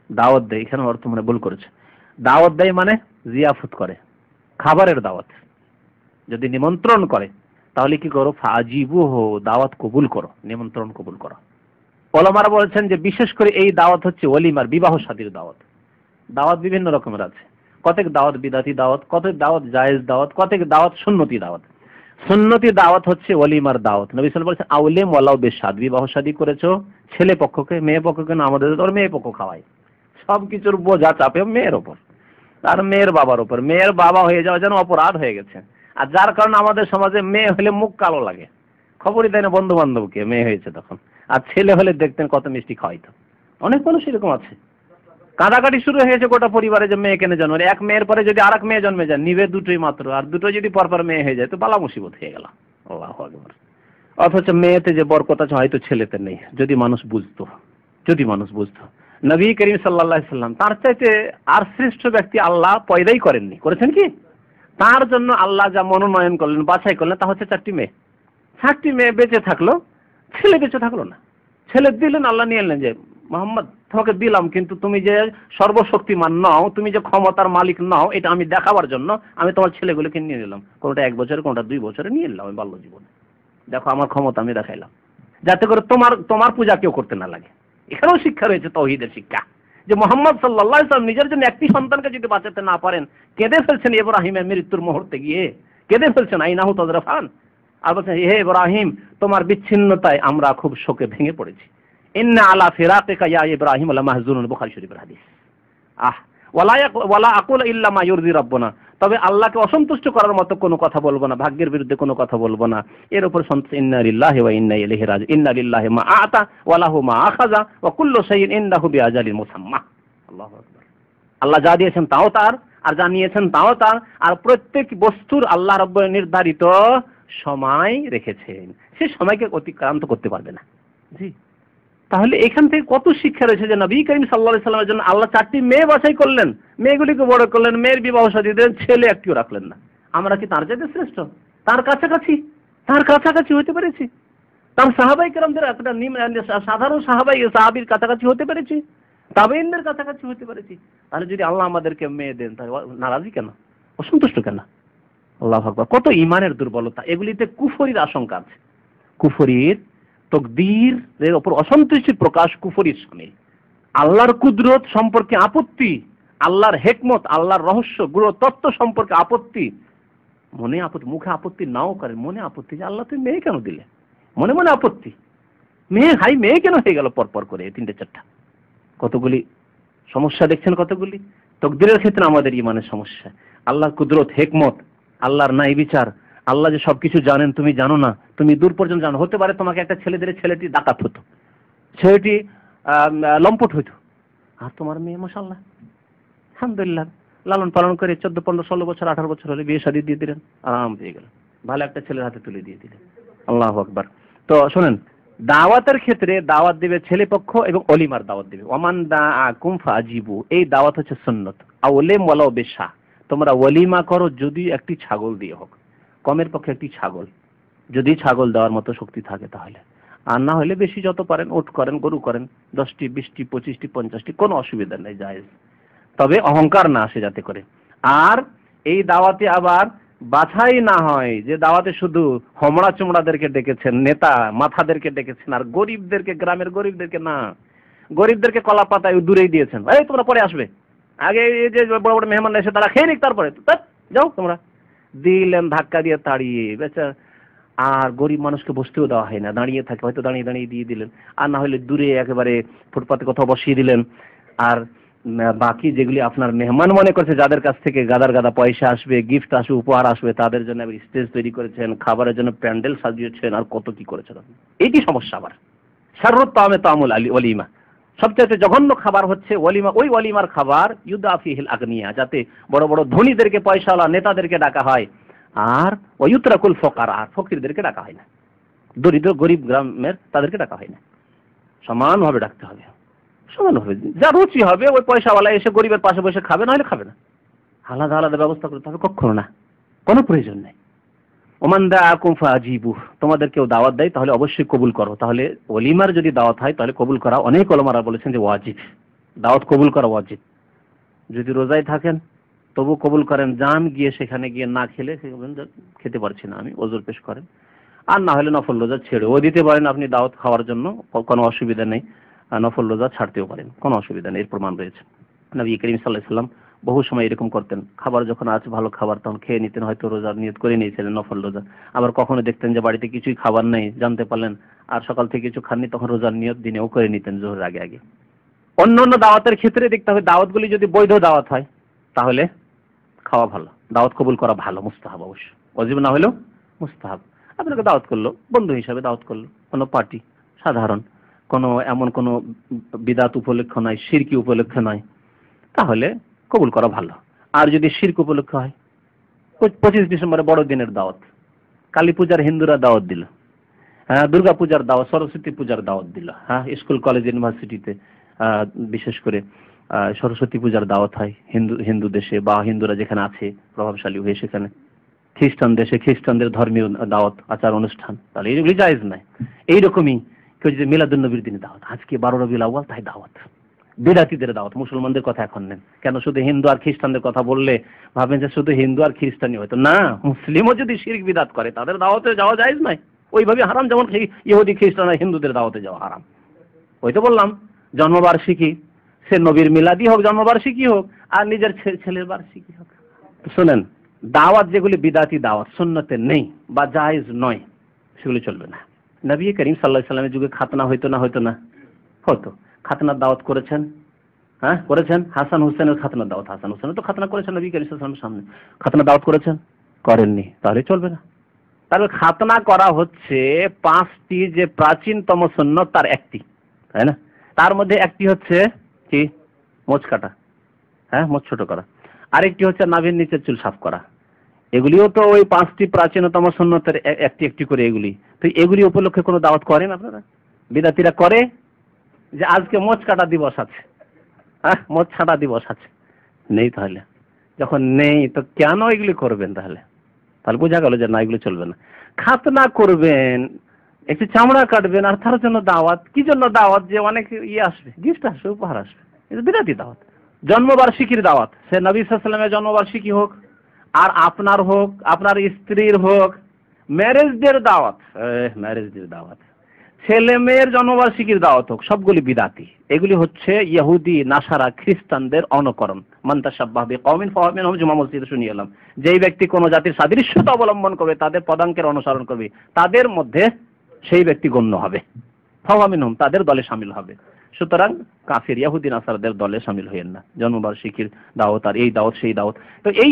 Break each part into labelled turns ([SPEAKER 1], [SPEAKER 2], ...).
[SPEAKER 1] দাওয়াত দেয়, এখানে অর্থ মানে ভুল করেছে। দাওয়াত দেয় মানে জিয়াফত করে, খাবারের দাওয়াত। যদি নিমন্ত্রণ করে তাহলে কি করো, ফাজিবুহু, দাওয়াত কবুল করো, নিমন্ত্রণ কবুল করো। ওলামারা বলেছেন যে বিশেষ করে এই দাওয়াত হচ্ছে ওলিমার, বিবাহ শাদীর দাওয়াত। দাওয়াত বিভিন্ন রকমের আছে, কতক দাওয়াত বিদাতি দাওয়াত, কতক দাওয়াত জায়েজ দাওয়াত, কতক দাওয়াত সুন্নতি দাওয়াত। সুন্নতি দাওয়াত হচ্ছে ওলিমার দাওয়াত। নবী সাল্লাল্লাহু আলাইহি ওয়াসাল্লাম বলেছেন আউলিম ওয়ালাউ বিশাদ, বিবাহ শাদী করেছো ছেলে পক্ষকে, মেয়ে পক্ষকে না, আমাদের তো মেয়ে পক্ষ খাওয়ায়, সবকিছুর বোঝা চাপে মেয়ের ওপর আর মেয়ের বাবার উপর। মেয়ের বাবা হয়ে যাওয়া যেন অপরাধ হয়ে গেছে। আর যার কারণে আমাদের সমাজে মেয়ে হলে মুখ কালো লাগে, খবরই দেয় না বন্ধু বান্ধবকে মেয়ে হয়েছে তখন। আর ছেলে হলে দেখতেন কত মিষ্টি খাওয়াইতো। অনেক মানুষ এরকম আছে, কাঁদাকাটি শুরু হয়েছে গোটা পরিবারে যে মেয়ে কেন জন্ম। এক মেয়ের পরে যদি আরেক মেয়ে জন্মে যায়, নিবে দুটোই মাত্র, আর দুটো যদি পরপর মেয়ে হয়ে যায় তো বালা মুসিবত হয়ে গেল। আল্লাহু আকবার। অথচ মেয়েতে যে বরকত আছে হয়তো ছেলেতে নেই, যদি মানুষ বুঝতো, যদি মানুষ বুঝতো। নবী করিম সাল্লাল্লাহু আলাইহি সাল্লাম তার চাইতে আর শ্রেষ্ঠ ব্যক্তি আল্লাহ পয়দাই করেননি, করেছেন কি? তার জন্য আল্লাহ যা মনোনয়ন করলেন, বাছাই করলেন, তা হচ্ছে 4টি মেয়ে। 4টি মেয়ে বেঁচে থাকলো, ছেলে বেঁচে থাকলো না। ছেলে দিলেন, আল্লাহ নিয়ে এলেন যে মোহাম্মদ তোমাকে দিলাম, কিন্তু তুমি যে সর্বশক্তিমান নও, তুমি যে ক্ষমতার মালিক নও, এটা আমি দেখাবার জন্য আমি তোমার ছেলেগুলোকে নিয়ে নিলাম। কোনটা 1 বছরে, কোনটা 2 বছরে নিয়ে নিলাম আমি বাল্য জীবনে। দেখো আমার ক্ষমতা আমি দেখাইলাম, যাতে করে তোমার পূজা কেউ করতে না লাগে। এখানেও শিক্ষা রয়েছে, তৌহিদের শিক্ষা, যে মোহাম্মদ সাল্লাল্লাহু আলাইহি ওয়াসাল্লাম নিজের জন্য একটি সন্তানকে যদি বাঁচাতে না পারেন, কেঁদে ফেলছেন ইব্রাহিমের মৃত্যুর মুহূর্তে গিয়ে, কেঁদে ফেলছেন আইনাহু তাযরাফান। আর বলছেন হে ইব্রাহিম, তোমার বিচ্ছিন্নতায় আমরা খুব শোকে ভেঙে পড়েছি। ইন্না আলা ফিরাকিকা ইয়া ইব্রাহিম লামাহজুনুন, বুখারী শরীফের হাদিস। ওয়ালা আকুল ইল্লা মা ইউরদি রাব্বুনা, তবে আল্লাহকে অসন্তুষ্ট করার মতো কোনো কথা বলবো না, ভাগ্যের বিরুদ্ধে কোনো কথা বলবো না। এর উপর ইন্না লিল্লাহি ওয়া ইন্না ইলাইহি রাজিউন, ইন্না লিল্লাহি মা আতা ওয়া লাহু মা আখাযা ওয়া কুল্লু শাইইন ইনদাহু বিআজালিন মুসাম্মা। আল্লাহু আকবার। আল্লাহ যা দিয়েছেন তাও তার, আর যা নিয়েছেন তাও তার, আর প্রত্যেক বস্তুর আল্লাহ রাব্বুল নির্ধারিত সময় রেখেছেন, সেই সময়কে অতিক্রান্ত করতে পারবে না। জি, তাহলে এখান থেকে কত শিক্ষা রয়েছে যে নবী করিম সাল্লাল্লাহু আলাইহি সাল্লামের জন্য আল্লাহ 4টি মেয়ে বাছাই করলেন, মেয়েগুলিকে বড় করলেন, মেয়ের বিবাহ শাদী দিলেন, ছেলে একটিও রাখলেন না। আমরা কি তার চাইতে শ্রেষ্ঠ? তার কাছাকাছি হতে পেরেছি? তার সাহাবাই কেরামদের একটা সাধারণ সাহাবির কাছাকাছি হতে পেরেছি? তাবেঈনদের কাছাকাছি হতে পেরেছি? তাহলে যদি আল্লাহ আমাদেরকে মেয়ে দেন, তাহলে নারাজি কেন, অসন্তুষ্ট কেন? আল্লাহু আকবার। কত ইমানের দুর্বলতা, এগুলিতে কুফরির আশঙ্কা আছে। কুফরির, তকদীরের উপর অসন্তুষ্টির প্রকাশ কুফরির সামিল। আল্লাহর কুদরত সম্পর্কে আপত্তি, আল্লাহর হেকমত, আল্লাহর রহস্য গুরু তত্ত্ব সম্পর্কে আপত্তি, মনে আপত্তি, মুখে আপত্তি নাও করে, মনে আপত্তি যে আল্লাহ তুমি মেয়ে কেন দিলে, মনে মনে আপত্তি, মেয়ে কেন হয়ে গেল পরপর করে 3টে 4টা। কতগুলি সমস্যা দেখছেন, কতগুলি তকদীরের ক্ষেত্রে আমাদের ইমানের সমস্যা। আল্লাহর কুদরত, হেকমত, আল্লাহর ন্যায় বিচার, আল্লাহ যে সবকিছু জানেন তুমি জানো না, তুমি দূর পর্যন্ত জানো। হতে পারে তোমাকে একটা ছেলে দিলে ছেলেটি ডাকাত হতো, ছেলেটি লম্পট হইতো, আর তোমার মেয়ে মাশাআল্লাহ আলহামদুলিল্লাহ লালন পালন করে 14, 15, 16 বছর, 18 বছর হলে বিয়ে শাদী দিয়ে দিলেন, আরাম পেয়ে গেল, ভালো একটা ছেলের হাতে তুলে দিয়ে দিলেন। আল্লাহু আকবার। তো শোনেন, দাওয়াতের ক্ষেত্রে দাওয়াত দিবে ছেলে পক্ষ এবং অলিমার দাওয়াত দিবে। ওয়ামান দাআকুম ফাজিবু, এই দাওয়াত হচ্ছে সুন্নাত। আউলিম ওয়ালাউ বিশা, তোমরা ওলিমা করো যদি একটি ছাগল দিয়ে হোক, কমের পক্ষে একটি ছাগল, যদি ছাগল দেওয়ার মতো শক্তি থাকে তাহলে, আর না হলে বেশি যত পারেন উট করেন, গরু করেন, 10টি 20টি 25টি 50টি, কোনো অসুবিধা নেই, জায়েজ। তবে অহংকার না আসে যাতে করে। আর এই দাওয়াতে আবার বাছাই না হয় যে দাওয়াতে শুধু হমড়া চুমড়াদেরকে ডেকেছেন, নেতা মাথাদেরকে ডেকেছেন, আর গরিবদেরকে, গ্রামের গরিবদেরকে না, গরিবদেরকে কলা পাতায় দূরেই দিয়েছেন, এই তোমরা পরে আসবে, আগে এই যে বড় বড় মেহমান এসে তারা খেয়ে নিক, তারপরে যাও তোমরা, দিলেন ধাক্কা দিয়ে তাড়িয়ে বেচা। আর গরিব মানুষকে বসতেও দেওয়া হয় না, দাঁড়িয়ে থাকে, হয়তো দাঁড়িয়ে দাঁড়িয়ে দিয়ে দিলেন, আর না হলে দূরে একেবারে ফুটপাতে কোথাও বসিয়ে দিলেন। আর বাকি যেগুলি আপনার মেহমান মনে করছে, যাদের কাছ থেকে গাদার গাদা পয়সা আসবে, গিফট আসবে, উপহার আসবে, তাদের জন্য স্টেজ তৈরি করেছেন, খাবারের জন্য প্যান্ডেল সাজিয়েছেন, আর কত কি করেছেন। এইটি সমস্যা। আবার শাররুত তাআমে তাআমুল ওয়ালিমা, সবচেয়ে জঘন্য খাবার হচ্ছে ওয়ালিমা। ওই ওয়ালিমার খাবার ইউদাফিহিল আগনিয়া, যাতে বড় বড় ধনীদেরকে, পয়সাওয়ালা নেতাদেরকে ডাকা হয়, আর ওয়ুতরাকুল ফুকারা, ফকিরদেরকে ডাকা হয় না, দরিদ্র গরিব গ্রামের তাদেরকে ডাকা হয় না। সমানভাবে ডাকতে হবে, সমানভাবে, যা রুচি হবে ওই পয়সাওয়ালা এসে গরিবের পাশে বসে খাবে, না হলে খাবে না। আলাদা আলাদা ব্যবস্থা করতে হবে, কখনো না, কোনো প্রয়োজন নেই। ওমান দাআকুম ফাজিবু, তোমাদের কেউ দাওয়াত দেয় তাহলে অবশ্যই কবুল করো। তাহলে ওলিমার যদি দাওয়াত হয় তাহলে কবুল করা, অনেক ওলামারা বলেছেন যে ওয়াজিব, দাওয়াত কবুল করা উচিত। যদি রোজায় থাকেন তবু কবুল করেন, যান গিয়ে সেখানে গিয়ে না খেলে খেতে পারছি না আমি, ওযর পেশ করেন। আর না হলে নফল রোজা ছেড়েও দিতে পারেন আপনি দাওয়াত খাওয়ার জন্য, কোনো অসুবিধা নেই। নফল রোজা ছাড়তেও পারেন, কোনো অসুবিধা নেই, এর প্রমাণ রয়েছে। নবী করিম সাল্লাল্লাহু আলাইহি ওয়াসাল্লাম বহু সময় এরকম করতেন, খাবার যখন আছে ভালো খাবার তখন খেয়ে নিতেন, হয়তো রোজার নিয়ত করে নিয়েছিলেন নফল রোজা। আবার কখনো দেখতেন যে বাড়িতে কিছুই খাবার নেই, জানতে পারলেন আর সকাল থেকে কিছু খাননি, তখন রোজার নিয়ত দিনেও করে নিতেন যোহরের আগে আগে। অন্য অন্য দাওয়াতের ক্ষেত্রে দেখতে হবে দাওয়াতগুলি যদি বৈধ দাওয়াত হয় তাহলে খাওয়া ভালো, দাওয়াত কবুল করা ভালো, মুস্তাহাব অবশ্য, ওয়াজিব না হলেও মুস্তাহাব। আপনাকে দাওয়াত করলো, বন্ধু হিসাবে দাওয়াত করলো, কোনো পার্টি সাধারণ, কোনো এমন কোনো বিদাত উপলক্ষ নয়, শিরকি উপলক্ষ নয়, তাহলে কবুল করা ভালো। আর যদি শিরক উপলক্ষ হয়, 25 ডিসেম্বরে বড়দিনের দাওয়াত, কালী পূজার হিন্দুরা দাওয়াত দিল, হ্যাঁ দুর্গা পূজার দাওয়াত, সরস্বতী পূজার দাওয়াত দিল, হ্যাঁ স্কুল কলেজ ইউনিভার্সিটিতে বিশেষ করে সরস্বতী পূজার দাওয়াত হয় হিন্দু দেশে, বা হিন্দুরা যেখানে আছে প্রভাবশালী হয়ে সেখানে, খ্রিস্টান দেশে খ্রিস্টানদের ধর্মীয় দাওয়াত আচার অনুষ্ঠান, তাহলে এইগুলি জায়েজ নাই। এইরকমই কেউ যদি মিলাদুন নবীর দিনে দাওয়াত, আজকে 12 রবিউল আউয়াল তাই দাওয়াত, বিদাতীদের দাওয়াত, মুসলমানদের কথা এখন নেন কেন, শুধু হিন্দু আর খ্রিস্টানদের কথা বললে ভাবেন যে শুধু হিন্দু আর খ্রিস্টানই হয়তো না, মুসলিমও যদি শিরক বিদাত করে তাদের দাওয়াতে যাওয়া জায়েজ নাই, ওইভাবে হারাম যেমন ইহুদি খ্রিস্টান আর হিন্দুদের দাওয়াতে যাওয়া হারাম। ওই তো বললাম জন্মবার্ষিকী, সে নবীর মিলাদি হোক, জন্মবার্ষিকী হোক, আর নিজের ছেলের বার্ষিকী হোক। শোনেন, দাওয়াত যেগুলি বিদাতি দাওয়াত সুন্নতে নেই বা জায়েজ নয় সেগুলি চলবে না। নবী করিম সাল্লাল্লাহু আলাইহি ওয়াসাল্লামের যুগে খাতনা হইতো না, হতো না, হতো। খাতনার দাওয়াত করেছেন, হ্যাঁ করেছেন। হাসান হুসেনের খাতনার দাওয়াত, হাসান হুসেন তো খাতনা করেছেন নবী করিম সাল্লাল্লাহু আলাইহি ওয়াসাল্লামের সামনে, খাতনার দাওয়াত করেছেন? করেননি, তাহলে চলবে না। তাহলে খাতনা করা হচ্ছে 5টি যে প্রাচীনতম সুন্নত তার একটি, তাই না? তার মধ্যে একটি হচ্ছে কি, মোচ কাটা, হ্যাঁ মোচ ছোট করা, আরেকটি হচ্ছে নাভির নিচের চুল সাফ করা। এগুলিও তো ওই 5টি প্রাচীনতম সুন্নতের একটি একটি করে এগুলি। তো এগুলি উপলক্ষে কোনো দাওয়াত করেন আপনারা? বিদাতিরা করে যে আজকে মোচ কাটা দিবস আছে, হ্যাঁ মোচ ছাটা দিবস আছে, নেই। তাহলে যখন নেই তো কেন এগুলি করবেন? তাহলে বোঝা গেল যে না, এগুলো চলবে না। খাতনা করবেন, একটু চামড়া কাটবেন, আর তার জন্য দাওয়াত, কি জন্য দাওয়াত? যে অনেক আসবে, গিফট আসবে, উপহার আসবে, এটা বিরাটি দাওয়াত। জন্মবার্ষিকীর দাওয়াত, সে নবী সাল্লাল্লাহু আলাইহি ওয়াসাল্লামের জন্মবার্ষিকী হোক, আর আপনার হোক, আপনার স্ত্রীর হোক, ম্যারেজ ডের দাওয়াত, ম্যারেজ ডের দাওয়াত, ছেলে মেয়ের জন্মবার্ষিকীর দাওয়াত হোক, সবগুলি বিদাতি। এগুলি হচ্ছে ইহুদি, নাসারা, খ্রিস্টানদের অনুকরণ। মান তাশাব্বাহা বিকওমিন ফাহুয়া মিনহুম, জুমা মসজিদে শুনিয়ে এলাম। যেই ব্যক্তি কোন জাতির সাদৃশ্যতা অবলম্বন করবে, তাদের পদাঙ্কের অনুসরণ করবে, তাদের মধ্যে সেই ব্যক্তি গণ্য হবে, ফাহুয়া মিনহুম, তাদের দলে শামিল হবে। সুতরাং কাফির ইহুদি নাসারাদের দলে শামিল হইেন না। জন্মবার্ষিকীর দাওয়াত আর এই দাওয়াত সেই দাওয়াত, তো এই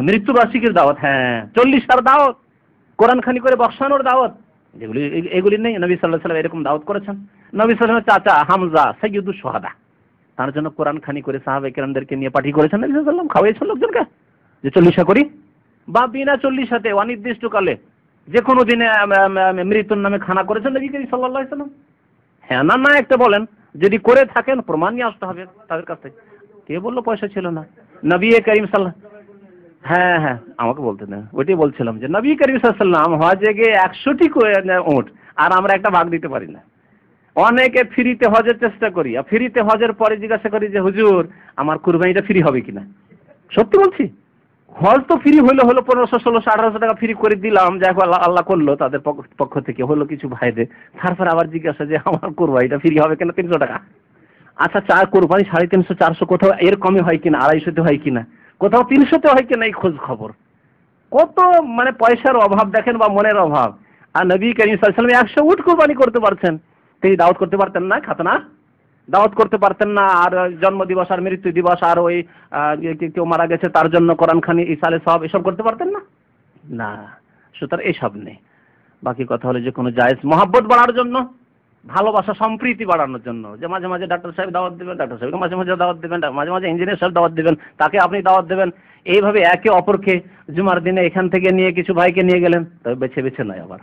[SPEAKER 1] মৃত্যুবার্ষিকীর দাওয়াত, হ্যাঁ 40টার দাওয়াত, কোরআন খানি করে বক্সানোর দাওয়াত, যেগুলি এগুলি নেই। নবী সাল্লাল্লাহু আলাইহি ওয়াসাল্লাম এরকম দাওয়াত করেছেন। নবী সাল্লাল্লাহু আলাইহি ওয়াসাল্লামের চাচা হামজা সাইয়্যিদুশ শুহাদা, তার জন্য কোরআন খানি করে সাহাবায়ে কেরামদেরকে নিয়ে পাঠি করেছেন নবী সাল্লাল্লাহু আলাইহি ওয়াসাল্লাম, খাওয়াইছেন লোকজনকে যে 40 করি, বা বিনা 40 অনির্দিষ্টকালে যে কোনো দিনে মৃত্যুর নামে খানা করেছেন নবী করিম সাল্লাল্লাহু আলাইহি ওয়াসাল্লাম? হ্যাঁ না না একটা বলেন, যদি করে থাকেন প্রমাণ নিয়ে আসতে হবে তাদের কাছে। কে বললো পয়সা ছিল না? নবী করিম সাল্লাল্লাহু, হ্যাঁ হ্যাঁ আমাকে বলতে দেন, ওইটাই বলছিলাম যে নবী করিম সাল্লাল্লাহু আলাইহি ওয়াসাল্লাম হজে গিয়ে 100টি উট, আর আমরা একটা ভাগ দিতে পারি না। অনেকে ফ্রিতে হজের চেষ্টা করি, আর ফ্রিতে হজের পরে জিজ্ঞাসা করি যে হুজুর আমার কুরবানিটা ফ্রি হবে কিনা। সত্যি বলছি, হজ তো ফ্রি হলো 1500, 1600, 1800 টাকা ফ্রি করে দিলাম, যাই হোক আল্লাহ করলো তাদের পক্ষ থেকে হলো কিছু ভাইদের। তারপর আবার জিজ্ঞাসা যে আমার কুরবানিটা ফ্রি হবে কিনা, 300 টাকা। আচ্ছা কুরবানি 350, 400, কোথাও এর কমে হয় কিনা, 250 হয় কিনা, কোথাও 300 হয় কিনা, এই খোঁজ খবর। কত মানে পয়সার অভাব দেখেন, বা মনের অভাব। আর নবী করিম সাল্লাল্লাহু আলাইহি ওয়াসাল্লাম 100 উট কুরবানি করতে পারছেন, তিনি দাওয়াত করতে পারতেন না? খাতনা দাওয়াত করতে পারতেন না? আর জন্ম দিবস আর মৃত্যু দিবস আর ওই কেউ মারা গেছে তার জন্য কোরআন খানি, ইসালে সব, এসব করতে পারতেন না? না, সুতরাং এসব নেই। বাকি কথা হলো যে কোনো জায়েজ মহব্বত বাড়ার জন্য, ভালোবাসা সম্প্রীতি বাড়ানোর জন্য, যে মাঝে মাঝে ডাক্তার সাহেব দাওয়াত দিবেন, ডাক্তার সাহেবকে মাঝে মাঝে দাওয়াত দিবেন, মাঝে মাঝে ইঞ্জিনিয়ার সাহেব দাওয়াত দিবেন, তাকে আপনি দাওয়াত দেবেন, এইভাবে একে অপরকে জুমার দিনে এখান থেকে নিয়ে কিছু ভাইকে নিয়ে গেলেন, তবে বেছে বেছে নয়। আবার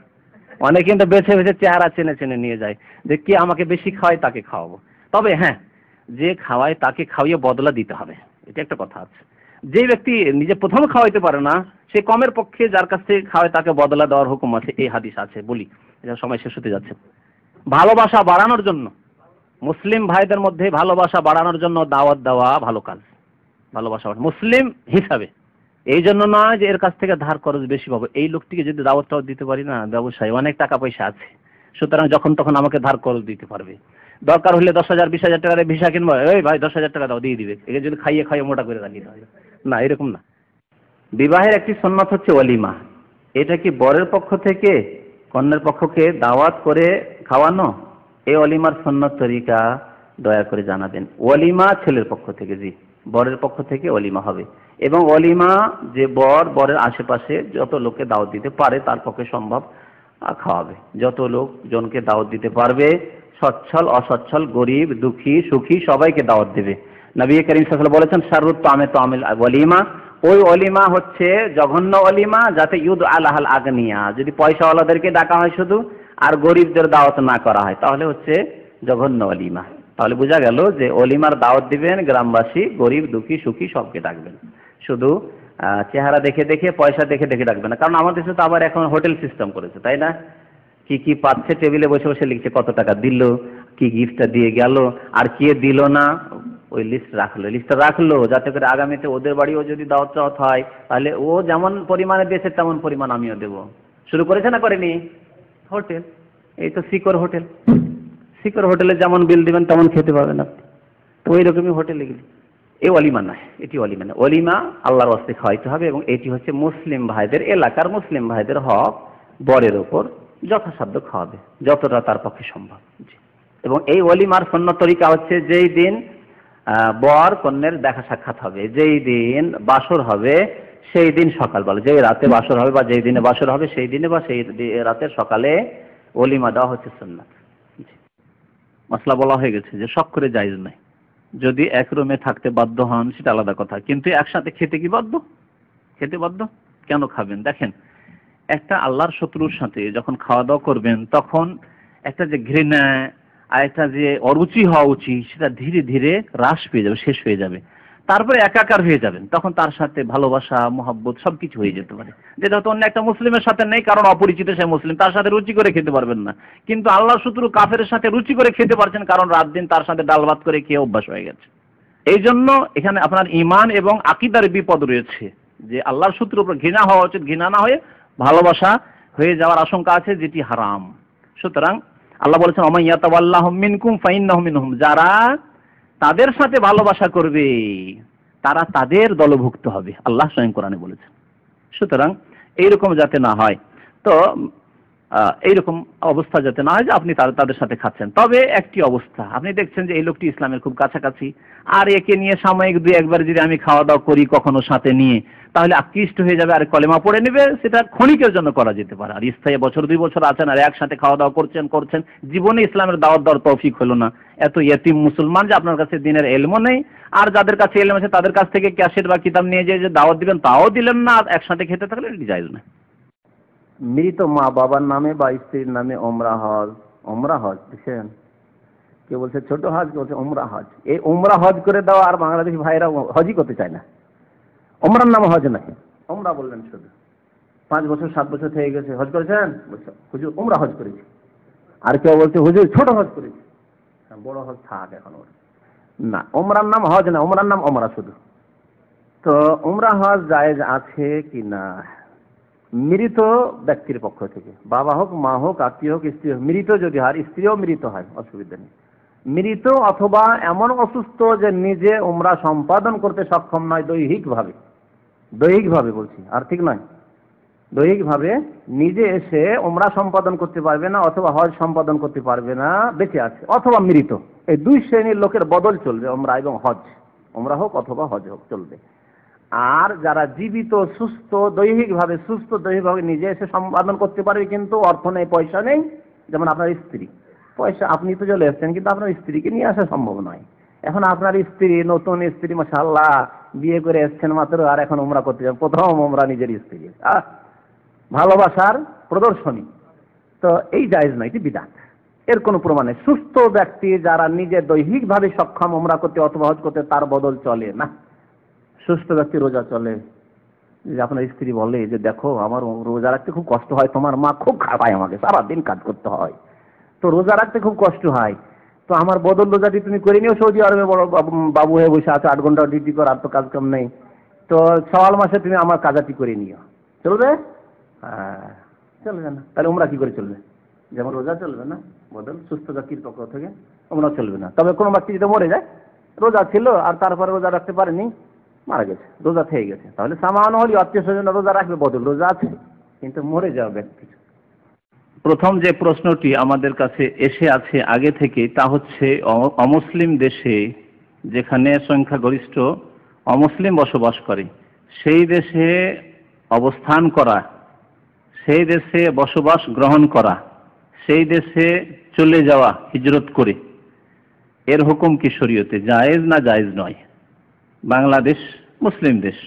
[SPEAKER 1] অনেকে কিন্তু বেছে বেছে চেহারা চেনে চেনে নিয়ে যায়, যে কে আমাকে বেশি খাওয়ায় তাকে খাওয়াবো। তবে হ্যাঁ, যে খাওয়ায় তাকে খাওয়িয়ে বদলা দিতে হবে, এটা একটা কথা আছে। যে ব্যক্তি নিজে প্রথম খাওয়াইতে পারে না, সে কমের পক্ষে যার কাছ থেকে খাওয়ায় তাকে বদলা দেওয়ার হুকুম আছে, এই হাদিস আছে। বলি, এটা সময় শেষ হতে যাচ্ছে। ভালোবাসা বাড়ানোর জন্য, মুসলিম ভাইদের মধ্যে ভালোবাসা বাড়ানোর জন্য দাওয়াত দেওয়া ভালো কাজ, ভালোবাসা মুসলিম হিসাবে। এই জন্য নয় যে এর কাছ থেকে ধার খরচ বেশি পাবো, এই লোকটিকে যদি দাওয়াতটাও দিতে পারি না, ব্যবসায়ী অনেক টাকা পয়সা আছে, সুতরাং যখন তখন আমাকে ধার খরচ দিতে পারবে। দরকার হলে 10,000 20,000 টাকার ভিসা কিনবো, এই ভাই 10,000 টাকা দাও, দিয়ে দিবে। একে যদি খাইয়ে খাইয়ে মোটা করে রাখি না, এরকম না। বিবাহের একটি সুন্নাত হচ্ছে ওলিমা। এটা কি বরের পক্ষ থেকে কন্যার পক্ষকে দাওয়াত করে খাওয়ানো? এই ওলিমার সুন্নাত তরিকা দয়া করে জানাবেন। ওলিমা ছেলের পক্ষ থেকে, জি, বরের পক্ষ থেকে ওলিমা হবে। এবং ওলিমা যে বরের আশেপাশে যত লোককে দাওয়াত দিতে পারে তার পক্ষে সম্ভব খাওয়াবে। যত লোক জনকে দাওয়াত দিতে পারবে, সচ্ছল অসচ্ছল, গরিব দুঃখী সুখী সবাইকে দাওয়াত দেবে। নবী করিম সাল্লাল্লাহু আলাইহি ওয়াসাল্লাম বলেছেন শাররুত তামে তামিল ওলিমা, ওই অলিমা হচ্ছে জঘন্য অলিমা যাতে ইউদ আলাহাল আগনিয়া, যদি পয়সাওয়ালাদেরকে ডাকা হয় শুধু আর গরিবদের দাওয়াত না করা হয় তাহলে হচ্ছে জঘন্য অলিমা। তাহলে বোঝা গেল যে অলিমার দাওয়াত দিবেন গ্রামবাসী, গরিব দুঃখী সুখী সবকে ডাকবেন, শুধু চেহারা দেখে দেখে পয়সা দেখে দেখে ডাকবেন না। কারণ আমাদের দেশে তো আবার এখন হোটেল সিস্টেম করেছে, তাই না? কি কি পাচ্ছে টেবিলে বসে বসে লিখছে, কত টাকা দিল, কি গিফটটা দিয়ে গেল, আর কে দিল না, ওই লিস্টটা রাখলো যাতে করে আগামীতে ওদের বাড়িও যদি দাওয়াত টাওয়াত হয় তাহলে ও যেমন পরিমাণে দিয়েছে তেমন পরিমাণ আমিও দেবো। শুরু করেছে না করেনি? হোটেল, এই তো শিকর হোটেল, শিকর হোটেলে যেমন বিল দিবেন তেমন খেতে পাবেন আপনি, তো ওই রকমই হোটেলে গেলে এই অলিমা নয়, এটি অলিমা না। অলিমা আল্লাহর ওয়াস্তে খাওয়াইতে হবে এবং এটি হচ্ছে মুসলিম ভাইদের, এলাকার মুসলিম ভাইদের হক, বরের ওপর যথাসাধ্য খাওয়াবে যতটা তার পক্ষে সম্ভব। এবং এই অলিমার সুন্নাত তরিকা হচ্ছে যেই দিন বর কন্যার দেখা সাক্ষাৎ হবে, যেই দিন বাসর হবে সেই দিন সকালবেলা, যেই রাতে বাসর হবে বা যেই দিনে বাসর হবে সেই দিনে বা সেই রাতের সকালে অলিমা দেওয়া হচ্ছে সুন্নাত। মাসলা বলা হয়ে গেছে যে শখ করে জায়েজ নাই, যদি এক রুমে থাকতে বাধ্য হন সেটা আলাদা কথা, কিন্তু একসাথে খেতে কি বাধ্য? খেতে বাধ্য কেন খাবেন? দেখেন, একটা আল্লাহর শত্রুর সাথে যখন খাওয়া দাওয়া করবেন তখন একটা যে ঘৃণা আর একটা যে অরুচি হওয়া উচিত সেটা ধীরে ধীরে হ্রাস পেয়ে যাবে, শেষ হয়ে যাবে, তারপরে একাকার হয়ে যাবেন, তখন তার সাথে ভালোবাসা মহব্বত সবকিছু হয়ে যেতে পারে, যেটা হয়তো অন্য একটা মুসলিমের সাথে নেই, কারণ অপরিচিত সে মুসলিম, তার সাথে রুচি করে খেতে পারবেন না। কিন্তু আল্লাহর শত্রু কাফেরের সাথে রুচি করে খেতে পারছেন, কারণ রাত দিন তার সাথে ডাল ভাত করে খেয়ে অভ্যাস হয়ে গেছে। এই জন্য এখানে আপনার ঈমান এবং আকীদার বিপদ রয়েছে, যে আল্লাহর শত্রুর উপর ঘৃণা হওয়া উচিত, ঘৃণা না হয়ে ভালোবাসা হয়ে যাওয়ার আশঙ্কা আছে, যেটি হারাম। সুতরাং আল্লাহ বলেছেন ওমান ইয়াতাওয়াল্লাহুম মিনকুম ফাইন্নাহু মিনহুম, যারা তাদের সাথে ভালোবাসা করবে তারা তাদের দলভুক্ত হবে, আল্লাহ স্বয়ং কোরআনে বলেছেন। সুতরাং এইরকম যাতে না হয়, তো এইরকম অবস্থা যাতে না হয় যে আপনি তাদের সাথে খাচ্ছেন। তবে একটি অবস্থা, আপনি দেখছেন যে এই লোকটি ইসলামের খুব কাছাকাছি, আর একে নিয়ে সাময়িক দুই একবার যদি আমি খাওয়া দাওয়া করি কখনো সাথে নিয়ে, তাহলে আকৃষ্ট হয়ে যাবে আর কলেমা পড়ে নেবে, সেটা ক্ষণিকের জন্য করা যেতে পারে। আর স্থায়ী বছর 2 বছর আছেন আর একসাথে খাওয়া দাওয়া করছেন, জীবনে ইসলামের দাওয়াত দেওয়ার তৌফিক হলো না, এত ইয়েতিম মুসলমান যে আপনার কাছে দিনের এলমও নেই, আর যাদের কাছে এলম আছে তাদের কাছ থেকে ক্যাসেট বা কিতাব নিয়ে যে দাওয়াত দিবেন তাও দিলেন না, আর একসাথে খেতে থাকলে এটি জায়েজ না। মৃত মা বাবার নামে বা স্ত্রীর নামে ওমরা হজ দেখেন, কেউ বলছে ছোট হজ, কেউ বলছে ওমরা হজ। এই ওমরা হজ করে দেওয়া, আর বাংলাদেশি ভাইরা হজই করতে চায় না, ওমরার নামে হজ নাই, ওমরা বললেন শুধু। 5 বছর 7 বছর হয়ে গেছে, হজ করেছেন? বলছে হুজুর ওমরা হজ করেছি। আর কেউ বলছে হুজুর ছোট হজ করেছি, বড় হজ থাক এখন ওর না, ওমরার নাম হজ না, ওমরার নাম ওমরা শুধু। তো ওমরা হজ জায়েজ আছে কি না? মৃত ব্যক্তির পক্ষ থেকে, বাবা হোক মা হোক আত্মীয় হোক স্ত্রী হোক, মৃত যদি হয়, স্ত্রীও মৃত হয় অসুবিধা নেই। মৃত অথবা এমন অসুস্থ যে নিজে উমরা সম্পাদন করতে সক্ষম নয় দৈহিকভাবে বলছি, আর্থিক নয়, দৈহিকভাবে নিজে এসে উমরা সম্পাদন করতে পারবে না অথবা হজ সম্পাদন করতে পারবে না, বেঁচে আছে অথবা মৃত, এই 2 শ্রেণীর লোকের বদল চলবে, উমরা এবং হজ, উমরা হোক অথবা হজ হোক চলবে। আর যারা জীবিত সুস্থ দৈহিকভাবে নিজে এসে সম্পাদন করতে পারবে, কিন্তু অর্থ নেই পয়সা নেই, যেমন আপনার স্ত্রী, পয়সা আপনি তো চলে এসছেন কিন্তু আপনার স্ত্রীকে নিয়ে আসা সম্ভব নয়। এখন আপনার স্ত্রী, নতুন স্ত্রী মাশাআল্লাহ বিয়ে করে এসছেন মাত্র, আর এখন উমরা করতে যাবেন, প্রথম উমরা নিজের স্ত্রী, ভালোবাসার প্রদর্শনী, তো এই জায়েজ নয়, এটি বিদআত, এর কোনো প্রমাণ নেই। সুস্থ ব্যক্তি যারা নিজে দৈহিকভাবে সক্ষম উমরা করতে অথবা হজ করতে, তার বদল চলে না। সুস্থ ব্যক্তি রোজা চলে, যে আপনার স্ত্রী বলে যে দেখো আমার রোজা রাখতে খুব কষ্ট হয়, তোমার মা খুব খাওয়ায় আমাকে, সারাদিন কাজ করতে হয়, তো রোজা রাখতে খুব কষ্ট হয়, তো আমার বদল রোজাটি তুমি করে নিও, সৌদি আরবে বড় বাবু হয়ে বসে আছো, 8 ঘন্টা ডিউটি কর, আর তো কাজ কাম নেই, তো শাওয়াল মাসে তুমি আমার কাজাটি করে নিও, চলবে? হ্যাঁ, চলবে না। তাহলে উমরা কি করে চলবে? যেমন রোজা চলবে না, বদল সুস্থ ব্যক্তির পক্ষ থেকে উমরা চলবে না। তবে কোনো ব্যক্তি যদি মরে যায়, রোজা ছিল আর তারপরে রোজা রাখতে পারেনি, মারা গেছে, রোজা থেকে গেছে, তাহলে সামান্য হলে আত্মীয় স্বজন রোজা রাখবে, বদল রোজা আছে, কিন্তু মরে যাওয়া ব্যক্তি। প্রথম যে প্রশ্নটি আমাদের কাছে এসে আছে আগে থেকে, তা হচ্ছে অমুসলিম দেশে যেখানে সংখ্যাগরিষ্ঠ অমুসলিম বসবাস করে, সেই দেশে অবস্থান করা, সেই দেশে বসবাস গ্রহণ করা, সেই দেশে চলে যাওয়া হিজরত করে, এর হুকুম কি শরীয়তে জায়েজ না জায়েজ নয়? বাংলাদেশ মুসলিম দেশ,